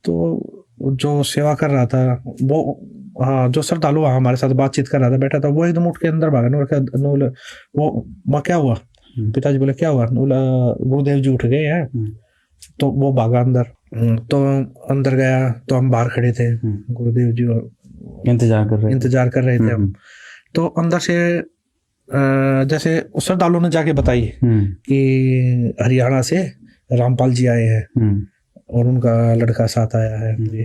तो जो सेवा कर रहा था वो, हाँ, जो श्रद्धालु वहाँ हमारे साथ बातचीत कर रहा था बैठा था, वो एकदम उठ के अंदर भागा। वो माँ क्या हुआ? पिताजी बोले क्या हुआ? गुरुदेव जी उठ गए हैं। तो वो भागा अंदर। तो अंदर गया तो हम बाहर खड़े थे, गुरुदेव जी इंतजार कर रहे थे हम। तो अंदर से जैसे श्रद्धालु ने जाके बताई कि हरियाणा से रामपाल जी आए हैं और उनका लड़का साथ आया है।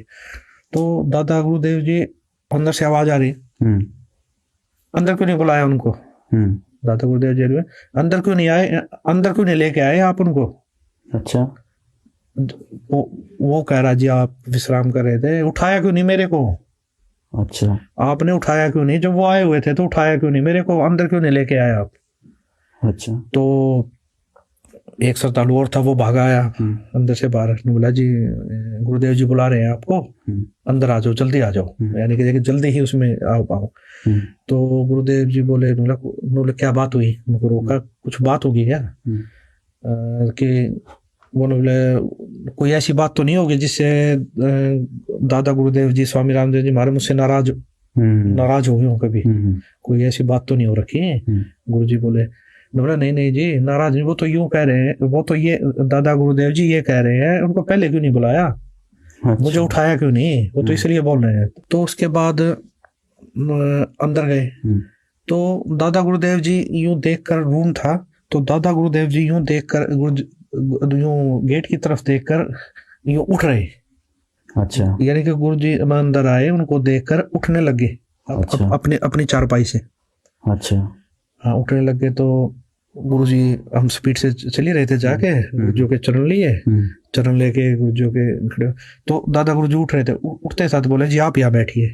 तो दादा गुरुदेव जी अंदर से आवाज आ रही, अंदर क्यों नहीं बुलाया उनको? दादा गुरुदेव जी में अंदर क्यों नहीं आए, अंदर क्यों नहीं लेके आए आप उनको? अच्छा। वो कह रहा जी आप विश्राम कर रहे थे, उठाया क्यों नहीं मेरे को? अच्छा। आपने उठाया क्यों नहीं? जब वो आए हुए थे तो उठाया क्यों नहीं मेरे को? अंदर क्यों नहीं लेके आए आप? अच्छा। तो एक श्रद्धालु और था, वो भागा आया अंदर से बाहर, ने बोला जी गुरुदेव जी बुला रहे हैं आपको, अंदर आ जाओ, जल्दी आ जाओ, यानी कि जल्दी ही उसमें आओ। तो गुरुदेव जी बोले, बोले क्या बात हुई? उनको रोका, कुछ बात होगी क्या? कि वो बोले कोई ऐसी बात तो नहीं होगी जिससे दादा गुरुदेव जी स्वामी रामदेव जी महाराज मुझसे नाराज हो गए हो कभी? कोई ऐसी बात तो नहीं हो रखी है? गुरु जी बोले, बोला नहीं जी नाराज नहीं, वो तो यूं कह रहे हैं, वो तो ये दादा गुरुदेव जी ये कह रहे हैं उनको पहले क्यों नहीं बुलाया? अच्छा। मुझे उठाया क्यों नहीं? वो तो इसलिए बोल रहे हैं। तो उसके बाद अंदर गए तो दादा गुरुदेव जी यूं देखकर, रूम था तो दादा गुरुदेव जी यूं देखकर, यूं गेट की तरफ देखकर यूं उठ रहे। अच्छा। यानी कि गुरु जी अंदर आए, उनको देखकर उठने लगे। अच्छा। अपनी चारपाई से। अच्छा। हाँ, उठने लगे तो गुरु जी, हम स्पीड से चल ही रहे थे, जाके गुरुजी के चरण लिए, चरण लेके गुरुजी के खड़े, तो दादा गुरुजी उठ रहे थे, उठते साथ बोले जी आप यहाँ बैठिए।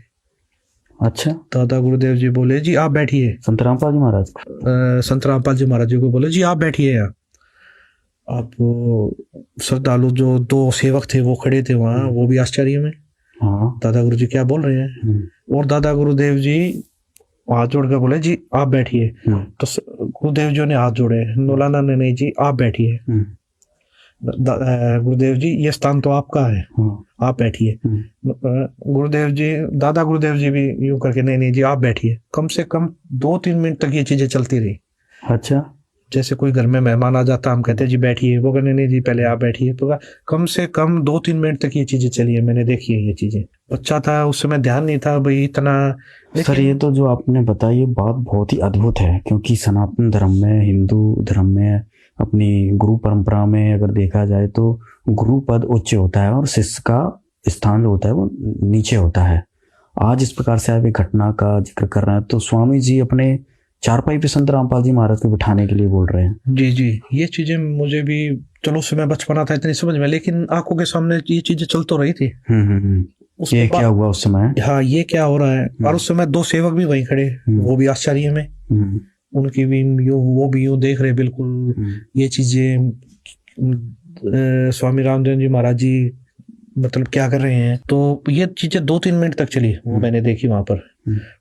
अच्छा। दादा गुरुदेव जी बोले जी आप बैठिए। संत रामपाल जी महाराज, संत रामपाल जी महाराज जी को बोले जी आप बैठिए यहाँ। आप श्रद्धालु जो दो सेवक थे वो खड़े थे वहाँ, वो भी आश्चर्य में, दादा गुरु जी क्या बोल रहे हैं। और दादा गुरुदेव जी हाथ जोड़ कर बोले जी आप बैठिए। तो गुरुदेव जी ने हाथ जोड़े, नौलाना ने नहीं जी आप बैठिए। गुरुदेव जी ये स्थान तो आपका है, आप बैठिए। गुरुदेव जी, दादा गुरुदेव जी भी यूं करके नहीं जी आप बैठिए। कम से कम 2-3 मिनट तक ये चीजें चलती रही। अच्छा। जैसे कोई घर में मेहमान आ जाता, हम कहते जी बैठिए, वो कहने नहीं जी पहले आप बैठिए। तो कम से कम 2-3 मिनट तक ये चीजें चली है, मैंने देखी है ये चीजें। बच्चा था उस समय, ध्यान नहीं था भाई इतना। सर ये तो जो आपने बताई ये बात बहुत ही अद्भुत है, क्योंकि सनातन धर्म में, हिंदू धर्म में, अपनी गुरु परंपरा में अगर देखा जाए तो गुरु पद उच्च होता है और शिष्य का स्थान जो होता है वो नीचे होता है। आज इस प्रकार से आप एक घटना का जिक्र कर रहे हैं तो स्वामी जी अपने चारपाई पे संत रामपाल जी महाराज को बिठाने के लिए बोल रहे हैं। जी जी, ये चीजें मुझे भी, चलो उस समय बचपना था इतनी समझ में, लेकिन आंखों के सामने ये चीजें चल तो रही थी। ये क्या हुआ उस समय? हाँ, ये क्या हो रहा है। और उस समय 2 सेवक भी वहीं खड़े, वो भी आश्चर्य में, उनकी भी वो भी यूं देख रहे बिल्कुल ये चीजें, स्वामी रामदेव जी महाराज जी मतलब क्या कर रहे हैं। तो ये चीजें 2-3 मिनट तक चली, वो मैंने देखी वहां पर।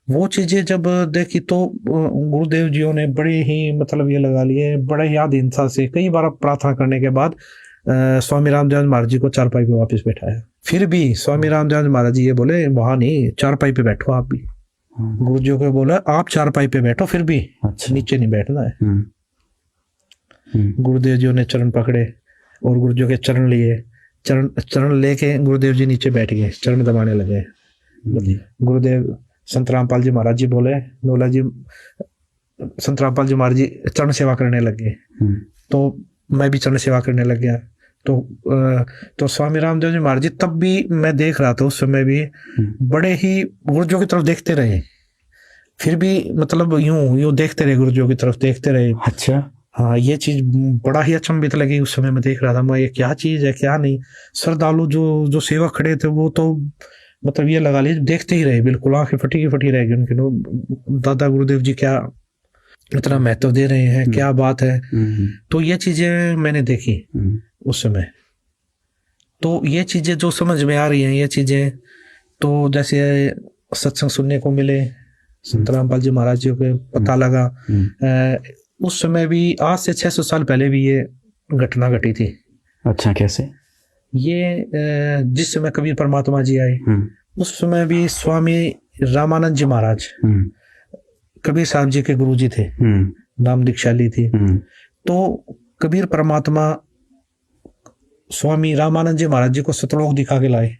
वो चीजें जब देखी तो गुरुदेव जी ने बड़े ही मतलब ये लगा लिए, बड़े ही आधीनता से कई बार प्रार्थना करने के बाद स्वामी रामदेव महाराज जी को चारपाई पे वापस बैठाया। फिर भी स्वामी रामदेव महाराज जी ये बोले वहां नहीं, चारपाई पे बैठो आप भी। गुरु जी को बोला आप चारपाई पे बैठो फिर भी। अच्छा। नीचे नहीं बैठना है। गुरुदेव जी ने चरण पकड़े और गुरु जी के चरण लिए, चरण लेके गुरुदेव जी नीचे बैठ गए, चरण दबाने लगे। गुरुदेव संत रामपाल जी महाराज जी बोले, नोला जी, संत रामपाल जी महाराज जी चरण सेवा करने लगे, तो मैं भी चरण सेवा करने लग गया। तो स्वामी रामदेव जी महाराज जी तब भी मैं देख रहा था, उस समय भी बड़े ही गुरुजों की तरफ देखते रहे, फिर भी मतलब यूं देखते रहे, गुरुजों की तरफ देखते रहे। अच्छा। हाँ, ये चीज बड़ा ही अचंभित लगी उस समय। मैं देख रहा था, मैं ये क्या चीज है क्या नहीं। श्रद्धालु जो सेवक खड़े थे वो तो मतलब ये लगा लीजिए देखते ही रहे, बिल्कुल आंखें फटी रह गई उनकी। दादा गुरुदेव जी क्या इतना महत्व दे रहे हैं, क्या बात है। तो ये चीजें मैंने देखी उस समय। तो ये चीजें जो समझ में आ रही हैं, ये चीजें तो जैसे सत्संग सुनने को मिले, संत रामपाल जी महाराज जी को पता लगा। उस समय भी आज से 600 साल पहले भी ये घटना घटी थी। अच्छा, कैसे? ये जिस समय कबीर परमात्मा जी आए उस समय भी स्वामी रामानंद जी महाराज कबीर साहब जी के गुरु जी थे, नाम दीक्षाली थी। तो कबीर परमात्मा स्वामी रामानंद जी महाराज जी को सतलोक दिखा के लाए,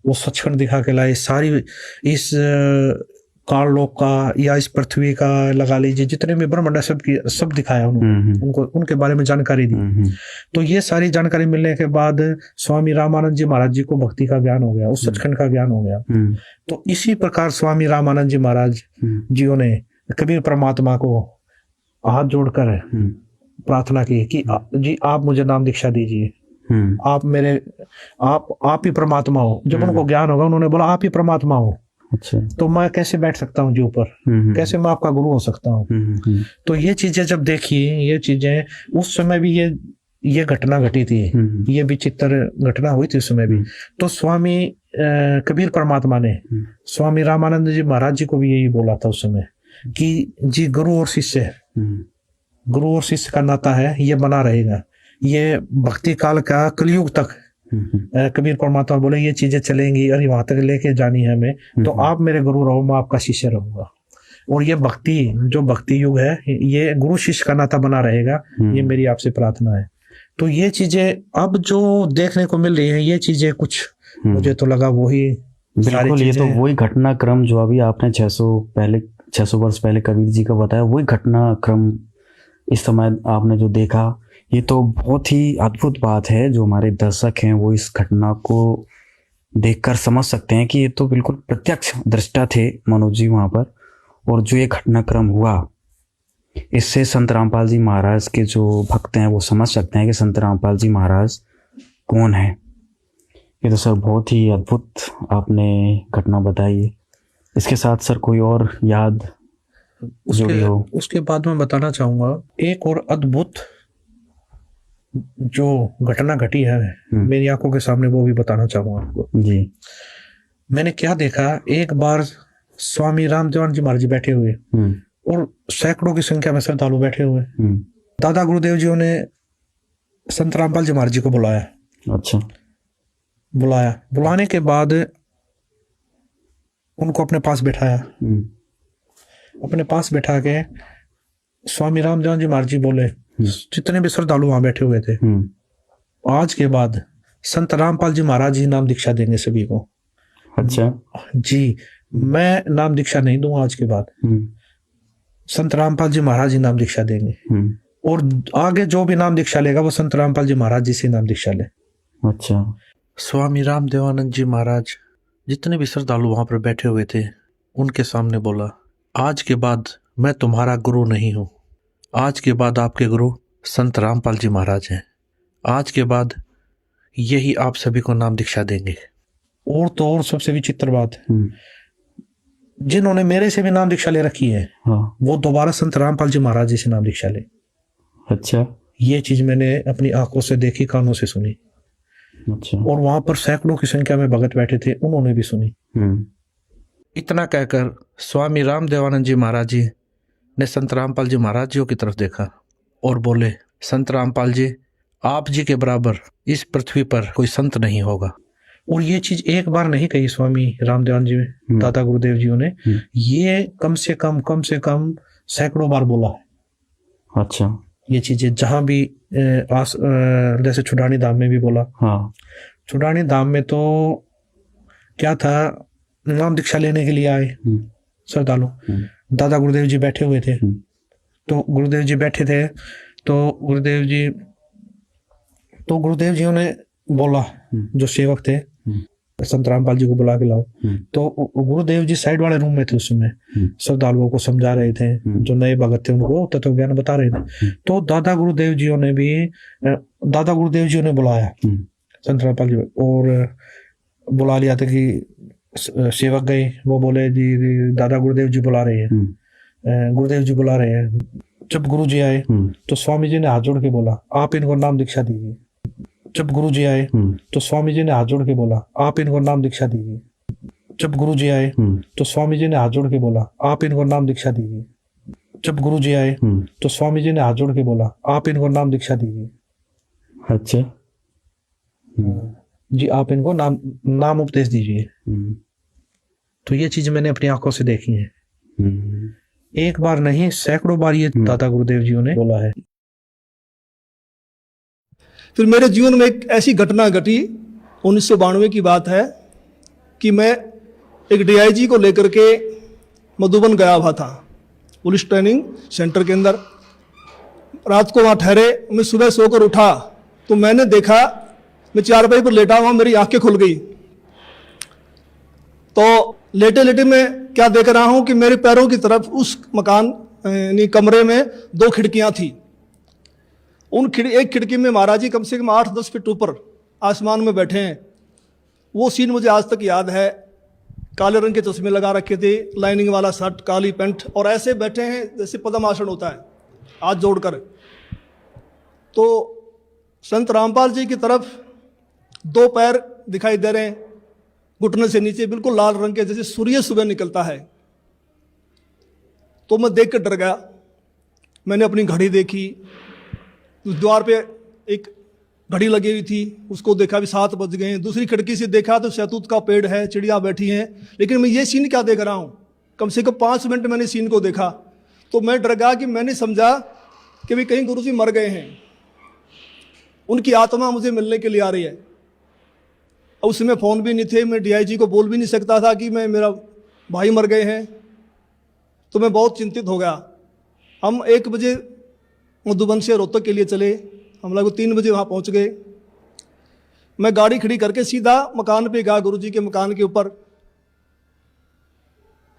वो सचखंड दिखा के लाए, सारी इस काललोक का या इस पृथ्वी का लगा लीजिए जितने भी ब्रह्मांड सब दिखाया उनको, उनके बारे में जानकारी दी। तो ये सारी जानकारी मिलने के बाद स्वामी रामानंद जी महाराज जी को भक्ति का ज्ञान हो गया, उस सचखंड का ज्ञान हो गया। तो इसी प्रकार स्वामी रामानंद जी महाराज जियों ने कबीर परमात्मा को हाथ जोड़कर प्रार्थना की कि जी आप मुझे नाम दीक्षा दीजिए, आप ही परमात्मा हो। जब उनको ज्ञान होगा उन्होंने बोला आप ही परमात्मा हो। अच्छा। तो मैं कैसे बैठ सकता हूँ जी ऊपर, कैसे मैं आपका गुरु हो सकता हूँ। तो ये चीजें जब देखी, ये चीजें उस समय भी ये घटना घटी थी, ये विचित्र घटना हुई थी उस समय भी। तो स्वामी कबीर परमात्मा ने स्वामी रामानंद जी महाराज जी को भी यही बोला था उस समय कि जी गुरु और शिष्य, गुरु और शिष्य का नाता है, ये बना रहेगा, ये भक्ति काल का कलयुग तक। कबीर परमात्मा बोले ये चीजें चलेंगी और वहां तक लेके जानी है हमें, तो आप मेरे गुरु रहो, मैं आपका शिष्य रहूंगा। और ये भक्ति, जो भक्ति युग है, ये गुरु शिष्य का नाता बना रहेगा, ये मेरी आपसे प्रार्थना है। तो ये चीजें अब जो देखने को मिल रही है, ये चीजें कुछ मुझे तो लगा वही बिल्कुल, ये तो वही घटनाक्रम जो अभी आपने 600 वर्ष पहले कबीर जी का बताया, वही घटनाक्रम इस समय आपने जो देखा, ये तो बहुत ही अद्भुत बात है। जो हमारे दर्शक हैं वो इस घटना को देखकर समझ सकते हैं कि ये तो बिल्कुल प्रत्यक्ष दृष्टा थे मनोज जी वहाँ पर। और जो ये घटनाक्रम हुआ, इससे संत रामपाल जी महाराज के जो भक्त हैं वो समझ सकते हैं कि संत रामपाल जी महाराज कौन है। ये तो सर बहुत ही अद्भुत आपने घटना बताई है। इसके साथ सर कोई और याद जुड़ी हो? उसके बाद मैं बताना चाहूंगा एक और अद्भुत जो घटना घटी है मेरी आंखों के सामने, वो भी बताना चाहूंगा आपको जी। मैंने क्या देखा, एक बार स्वामी रामदेवानंद जी महाराज जी बैठे हुए और सैकड़ों की संख्या में श्रद्धालु बैठे हुए। दादा गुरुदेव जी ने संत रामपाल जी महाराज जी को बुलाया। अच्छा। बुलाने के बाद उनको अपने पास बैठाया। अपने पास बैठा के स्वामी रामदेवानंद जी महाराज जी बोले, जितने भी श्रद्धालु वहां बैठे हुए थे, आज के बाद संत रामपाल जी महाराज जी नाम दीक्षा देंगे सभी को। अच्छा जी, मैं नाम दीक्षा नहीं दूंगा आज के बाद, संत रामपाल जी महाराज जी नाम दीक्षा देंगे। और आगे जो भी नाम दीक्षा लेगा वो संत रामपाल जी महाराज जी से नाम दीक्षा ले। अच्छा। स्वामी रामदेवानंद जी महाराज जितने भी श्रद्धालु वहां पर बैठे हुए थे उनके सामने बोला, आज के बाद मैं तुम्हारा गुरु नहीं हूं, आज के बाद आपके गुरु संत रामपाल जी महाराज हैं। आज के बाद यही आप सभी को नाम दीक्षा देंगे। और तो और सबसे विचित्र बात, जिन्होंने मेरे से भी नाम दीक्षा ले रखी है, हाँ, वो दोबारा संत रामपाल जी महाराज जी से नाम दीक्षा ले। अच्छा। ये चीज मैंने अपनी आंखों से देखी, कानों से सुनी। अच्छा। और वहां पर सैकड़ों की संख्या में भगत बैठे थे, उन्होंने भी सुनी। इतना कहकर स्वामी रामदेवानंद जी महाराज जी ने संत रामपाल जी महाराज जी की तरफ देखा और बोले, संत रामपाल जी, आप जी के बराबर इस पृथ्वी पर कोई संत नहीं होगा। और ये चीज एक बार नहीं कही स्वामी रामदेवानंद जी, दादा गुरुदेव जी ने, ये कम से कम सैकड़ों बार बोला है। अच्छा। ये चीजें जहां भी जैसे छुडानी धाम में भी बोला। हाँ। छुडानी धाम में तो क्या था, नाम दीक्षा लेने के लिए आए श्रद्धालु, दादा गुरुदेव जी बैठे हुए थे। तो गुरुदेव जी बैठे थे, तो गुरुदेव जी ने बोला, जो सेवक थे, संत रामपाल जी को बुला के लाओ। तो गुरुदेव जी साइड वाले रूम में थे उस समय, श्रद्धालुओं को समझा रहे थे, जो नए भगत थे उनको तत्व ज्ञान बता रहे थे। तो दादा गुरुदेव जी ने बुलाया संत रामपाल जी, और बुला लिया था कि सेवक गए, वो बोले जी दादा गुरुदेव जी बुला रहे हैं, गुरुदेव जी बुला रहे हैं। जब गुरु जी आए तो स्वामी जी ने हाथ जोड़ के बोला, आप इनको नाम दीक्षा दीजिए। जब गुरु जी आए तो स्वामी जी ने हाथ जोड़ के बोला, आप इनको नाम दीक्षा दीजिए। जब गुरु जी आए तो स्वामी जी ने हाथ जोड़ के बोला, आप इनको नाम दीक्षा दीजिए। जब गुरु जी आए तो स्वामी जी ने हाथ जोड़ के बोला, आप इनको नाम दीक्षा दीजिए। अच्छा जी, आप इनको नाम उपदेश दीजिए। तो ये चीज मैंने अपनी आंखों से देखी है। एक बार नहीं, सैकड़ों बार ये दादा गुरुदेव जी ने बोला है। फिर मेरे जीवन में एक ऐसी घटना घटी, 1992 की बात है, कि मैं एक डीआईजी को लेकर के मधुबन गया हुआ था, पुलिस ट्रेनिंग सेंटर के अंदर। रात को वहाँ ठहरे, मैं सुबह सोकर उठा तो मैंने देखा, मैं चारपाई पर लेटा हुआ, मेरी आंखें खुल गई। तो लेटे लेटे मैं क्या देख रहा हूं कि मेरे पैरों की तरफ उस मकान यानी कमरे में 2 खिड़कियां थी। एक खिड़की में महाराज जी कम से कम 8-10 फीट ऊपर आसमान में बैठे हैं। वो सीन मुझे आज तक याद है। काले रंग के चश्मे लगा रखे थे, लाइनिंग वाला शर्ट, काली पैंट, और ऐसे बैठे हैं जैसे पद्मासन होता है, हाथ जोड़कर। तो संत रामपाल जी की तरफ 2 पैर दिखाई दे रहे हैं, घुटने से नीचे बिल्कुल लाल रंग के, जैसे सूर्य सुबह निकलता है। तो मैं देख कर डर गया। मैंने अपनी घड़ी देखी, उस द्वार पे एक घड़ी लगी हुई थी, उसको देखा भी 7 बज गए हैं। दूसरी खिड़की से देखा तो शहतूत का पेड़ है, चिड़िया बैठी हैं। लेकिन मैं ये सीन क्या देख रहा हूँ, कम से कम 5 मिनट मैंने सीन को देखा। तो मैं डर गया कि मैंने समझा कि भी कहीं गुरुजी मर गए हैं, उनकी आत्मा मुझे मिलने के लिए आ रही है। और उस समय फ़ोन भी नहीं थे, मैं डीआईजी को बोल भी नहीं सकता था कि मेरा भाई मर गए हैं। तो मैं बहुत चिंतित हो गया। हम 1 बजे मधुबन से रोहतक के लिए चले, हम लोग 3 बजे वहाँ पहुँच गए। मैं गाड़ी खड़ी करके सीधा मकान पे गया, गुरुजी के मकान के ऊपर।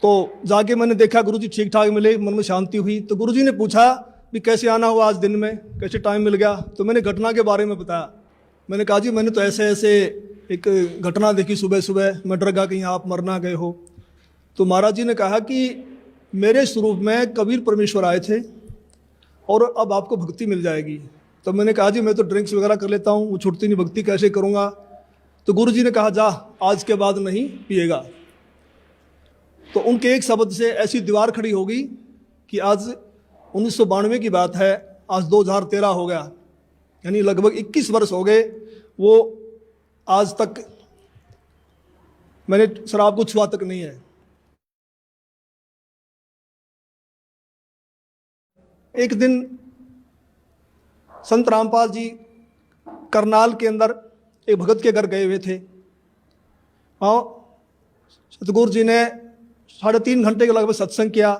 तो जाके मैंने देखा गुरुजी ठीक ठाक मिले, मन में शांति हुई। तो गुरुजी ने पूछा भी कैसे आना हुआ आज दिन में, कैसे टाइम मिल गया। तो मैंने घटना के बारे में बताया। मैंने कहा जी मैंने तो ऐसे ऐसे एक घटना देखी सुबह सुबह, मैं डर गया कहीं आप मर ना गए हो। तो महाराज जी ने कहा कि मेरे स्वरूप में कबीर परमेश्वर आए थे और अब आपको भक्ति मिल जाएगी। तो मैंने कहा जी मैं तो ड्रिंक्स वगैरह कर लेता हूँ, वो छूटती नहीं, भक्ति कैसे करूँगा। तो गुरुजी ने कहा जा आज के बाद नहीं पिएगा। तो उनके एक शब्द से ऐसी दीवार खड़ी हो गई कि आज 1992 की बात है, आज 2013 हो गया, यानी लगभग 21 वर्ष हो गए। वो आज तक मैंने शराब को छुआ तक नहीं है। एक दिन संत रामपाल जी करनाल के अंदर एक भगत के घर गए हुए थे। हाँ, सतगुरु जी ने 3.5 घंटे के लगभग सत्संग किया।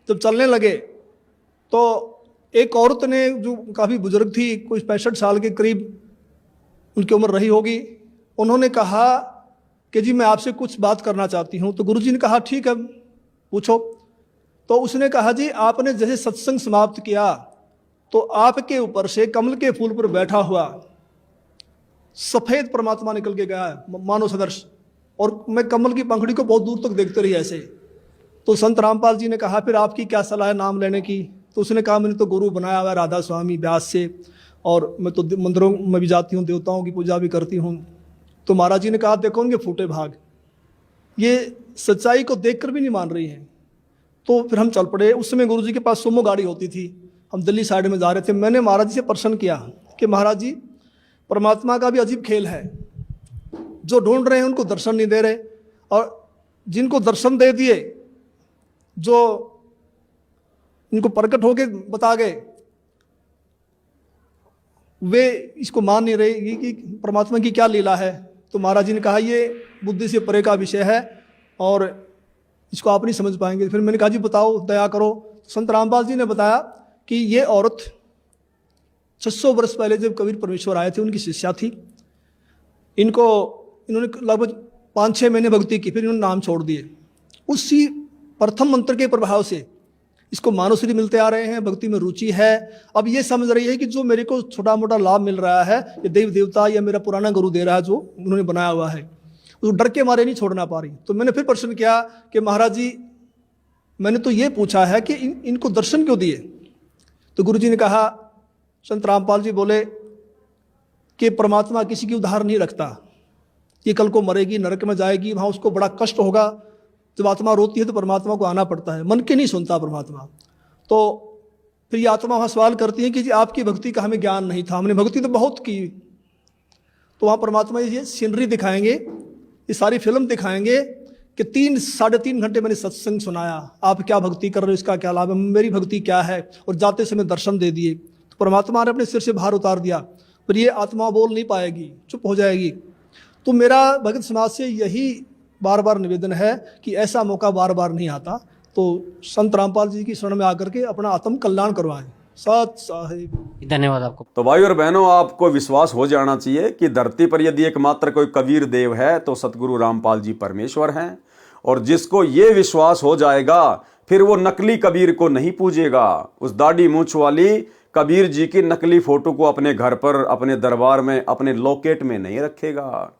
जब चलने लगे तो एक औरत ने, जो काफ़ी बुजुर्ग थी, कोई 65 साल के करीब उनकी उम्र रही होगी, उन्होंने कहा कि जी मैं आपसे कुछ बात करना चाहती हूँ। तो गुरुजी ने कहा ठीक है पूछो। तो उसने कहा जी आपने जैसे सत्संग समाप्त किया तो आपके ऊपर से कमल के फूल पर बैठा हुआ सफेद परमात्मा निकल के गया है, मानव सदर्श, और मैं कमल की पंखड़ी को बहुत दूर तक देखते रही ऐसे। तो संत रामपाल जी ने कहा फिर आपकी क्या सलाह है नाम लेने की। तो उसने कहा मैंने तो गुरु बनाया हुआ राधा स्वामी व्यास से, और मैं तो मंदिरों में भी जाती हूँ, देवताओं की पूजा भी करती हूँ। तो महाराज जी ने कहा देखो उनके फूटे भाग, ये सच्चाई को देखकर भी नहीं मान रही हैं। तो फिर हम चल पड़े। उस समय गुरु जी के पास सुमो गाड़ी होती थी, हम दिल्ली साइड में जा रहे थे। मैंने महाराज जी से प्रश्न किया कि महाराज जी परमात्मा का भी अजीब खेल है, जो ढूंढ रहे हैं उनको दर्शन नहीं दे रहे, और जिनको दर्शन दे दिए, जो इनको प्रकट होके बता गए, वे इसको मान नहीं रहे कि परमात्मा की क्या लीला है। तो महाराज जी ने कहा ये बुद्धि से परे का विषय है और इसको आप नहीं समझ पाएंगे। फिर मैंने कहा जी बताओ, दया करो। संत रामपाल जी ने बताया कि ये औरत 600 वर्ष पहले जब कबीर परमेश्वर आए थे, उनकी शिष्या थी। इन्होंने लगभग 5-6 महीने भक्ति की, फिर इन्होंने नाम छोड़ दिए। उसी प्रथम मंत्र के प्रभाव से इसको मानवश्री मिलते आ रहे हैं, भक्ति में रुचि है। अब ये समझ रही है कि जो मेरे को छोटा मोटा लाभ मिल रहा है ये देव देवता या मेरा पुराना गुरु दे रहा है, जो उन्होंने बनाया हुआ है, उस डर के मारे नहीं छोड़ना पा रही। तो मैंने फिर प्रश्न किया कि महाराज जी मैंने तो ये पूछा है कि इनको दर्शन क्यों दिए। तो गुरु जी ने कहा, संत रामपाल जी बोले कि परमात्मा किसी की उधार नहीं रखता, ये कल को मरेगी, नरक में जाएगी, वहाँ उसको बड़ा कष्ट होगा। जब आत्मा रोती है तो परमात्मा को आना पड़ता है, मन के नहीं सुनता परमात्मा। तो फिर ये आत्मा वहाँ सवाल करती है कि जी आपकी भक्ति का हमें ज्ञान नहीं था, हमने भक्ति तो बहुत की। तो वहाँ परमात्मा ये सीनरी दिखाएंगे, ये सारी फिल्म दिखाएंगे कि 3-3.5 घंटे मैंने सत्संग सुनाया, आप क्या भक्ति कर रहे हो, इसका क्या लाभ है, मेरी भक्ति क्या है, और जाते समय दर्शन दे दिए। तो परमात्मा ने अपने सिर से भार उतार दिया, पर ये आत्मा बोल नहीं पाएगी, चुप हो जाएगी। तो मेरा भगत समाज से यही बार बार निवेदन है कि ऐसा मौका बार बार नहीं आता, तो संत रामपाल जी की शरण में आकर के अपना आत्म कल्याण करवाएं। सत साहिब। धन्यवाद आपको। तो भाई और बहनों, आपको विश्वास हो जाना चाहिए कि धरती पर यदि एकमात्र कोई कबीर देव है तो सतगुरु रामपाल जी परमेश्वर हैं। और जिसको ये विश्वास हो जाएगा फिर वो नकली कबीर को नहीं पूजेगा। उस दाढ़ी मूंछ वाली कबीर जी की नकली फोटो को अपने घर पर, अपने दरबार में, अपने लॉकेट में नहीं रखेगा।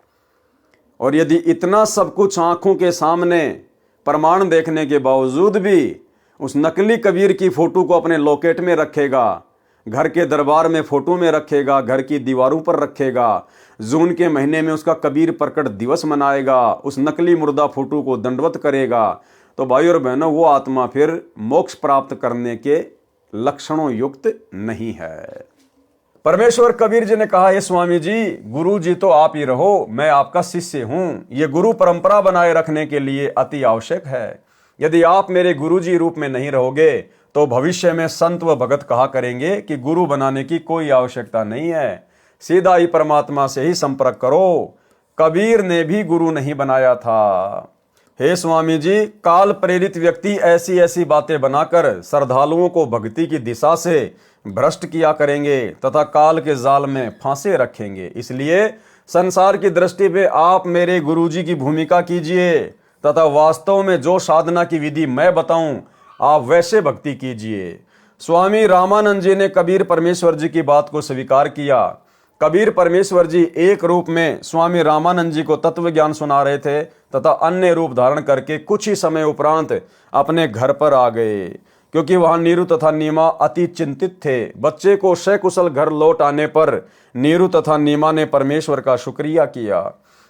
और यदि इतना सब कुछ आंखों के सामने प्रमाण देखने के बावजूद भी उस नकली कबीर की फोटो को अपने लॉकेट में रखेगा, घर के दरबार में फोटो में रखेगा, घर की दीवारों पर रखेगा, जून के महीने में उसका कबीर प्रकट दिवस मनाएगा, उस नकली मुर्दा फोटो को दंडवत करेगा, तो भाई और बहनों वो आत्मा फिर मोक्ष प्राप्त करने के लक्षणों युक्त नहीं है। परमेश्वर कबीर जी ने कहा, हे स्वामी जी, गुरु जी तो आप ही रहो, मैं आपका शिष्य हूं। ये गुरु परंपरा बनाए रखने के लिए अति आवश्यक है। यदि आप मेरे गुरु जी रूप में नहीं रहोगे तो भविष्य में संत व भगत कहा करेंगे कि गुरु बनाने की कोई आवश्यकता नहीं है, सीधा ही परमात्मा से ही संपर्क करो। कबीर ने भी गुरु नहीं बनाया था। हे स्वामी जी, काल प्रेरित व्यक्ति ऐसी ऐसी बातें बनाकर श्रद्धालुओं को भक्ति की दिशा से भ्रष्ट किया करेंगे तथा काल के जाल में फांसे रखेंगे। इसलिए संसार की दृष्टि पे आप मेरे गुरुजी की भूमिका कीजिए तथा वास्तव में जो साधना की विधि मैं बताऊं आप वैसे भक्ति कीजिए। स्वामी रामानंद जी ने कबीर परमेश्वर जी की बात को स्वीकार किया। कबीर परमेश्वर जी एक रूप में स्वामी रामानंद जी को तत्व ज्ञान सुना रहे थे तथा अन्य रूप धारण करके कुछ ही समय उपरांत अपने घर पर आ गए, क्योंकि वहां नीरू तथा नीमा अति चिंतित थे। बच्चे को सकुशल घर लौट आने पर नीरू तथा नीमा ने परमेश्वर का शुक्रिया किया।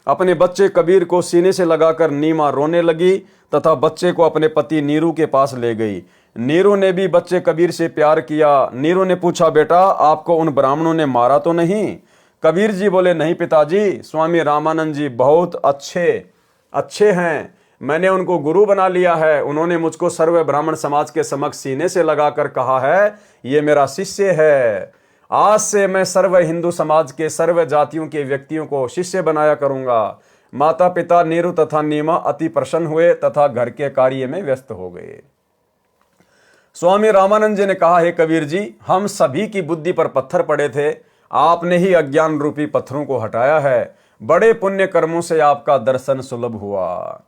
अपने बच्चे कबीर को सीने से लगाकर नीमा रोने लगी तथा बच्चे को अपने पति नीरू के पास ले गई। नीरू ने भी बच्चे कबीर से प्यार किया। नीरू ने पूछा, बेटा आपको उन ब्राह्मणों ने मारा तो नहीं? कबीर जी बोले, नहीं पिताजी, स्वामी रामानंद जी बहुत अच्छे हैं, मैंने उनको गुरु बना लिया है। उन्होंने मुझको सर्व ब्राह्मण समाज के समक्ष सीने से लगाकर कहा है ये मेरा शिष्य है। आज से मैं सर्व हिंदू समाज के सर्व जातियों के व्यक्तियों को शिष्य बनाया करूंगा। माता पिता नीरू तथा नीमा अति प्रसन्न हुए तथा घर के कार्य में व्यस्त हो गए। स्वामी रामानंद जी ने कहा, हे कबीर जी, हम सभी की बुद्धि पर पत्थर पड़े थे, आपने ही अज्ञान रूपी पत्थरों को हटाया है। बड़े पुण्य कर्मों से आपका दर्शन सुलभ हुआ।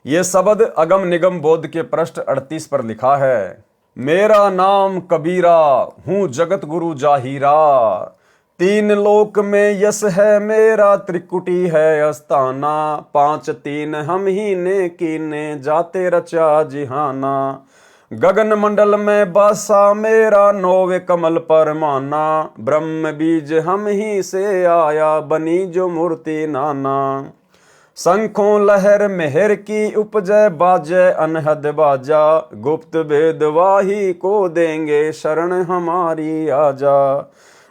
ये शब्द अगम निगम बोध के पृष्ठ 38 पर लिखा है। मेरा नाम कबीरा, हूं जगत गुरु जाहिरा, तीन लोक में यश है मेरा, त्रिकुटी है अस्ताना, 5 3 हम ही ने कीने, जाते रचा जिहाना, गगन मंडल में बासा मेरा, 9 कमल पर माना, ब्रह्म बीज हम ही से आया, बनी जो मूर्ति नाना, शंखों लहर मेहर की उपजय, बाजय अनहद बाजा, गुप्त भेद वाही को देंगे, शरण हमारी आजा,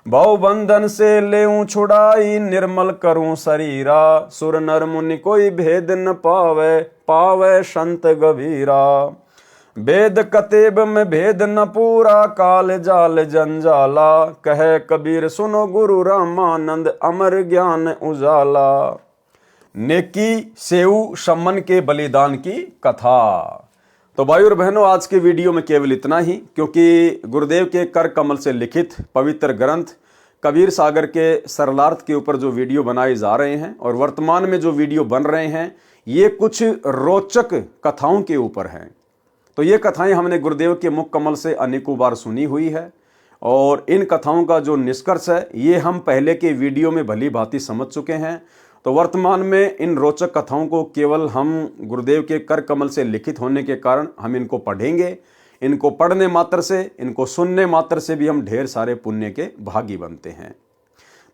भव बंधन से लेऊं छुड़ाई, निर्मल करूं शरीरा, सुर नर मुनि कोई भेद न पावे, पावे संत गभीरा, वेद कतेब में भेद न पूरा, काल जाल जंजाला, कहे कबीर सुनो गुरु रामानंद, अमर ज्ञान उजाला। नेकी सेऊ सम्मन के बलिदान की कथा। तो भाई और बहनों, आज के वीडियो में केवल इतना ही, क्योंकि गुरुदेव के कर कमल से लिखित पवित्र ग्रंथ कबीर सागर के सरलार्थ के ऊपर जो वीडियो बनाए जा रहे हैं और वर्तमान में जो वीडियो बन रहे हैं ये कुछ रोचक कथाओं के ऊपर हैं। तो ये कथाएं हमने गुरुदेव के मुख कमल से अनेकों बार सुनी हुई है और इन कथाओं का जो निष्कर्ष है ये हम पहले के वीडियो में भली भांति समझ चुके हैं। तो वर्तमान में इन रोचक कथाओं को केवल हम गुरुदेव के कर कमल से लिखित होने के कारण हम इनको पढ़ेंगे। इनको पढ़ने मात्र से, इनको सुनने मात्र से भी हम ढेर सारे पुण्य के भागी बनते हैं।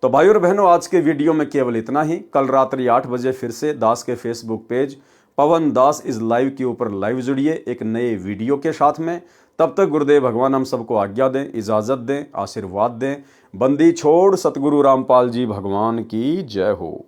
तो भाई और बहनों, आज के वीडियो में केवल इतना ही। कल रात्रि 8 बजे फिर से दास के Facebook page Pawan Das is live के ऊपर लाइव जुड़िए एक नए वीडियो के साथ में। तब तक गुरुदेव भगवान हम सबको आज्ञा दें, इजाज़त दें, आशीर्वाद दें। बंदी छोड़ सतगुरु रामपाल जी भगवान की जय हो।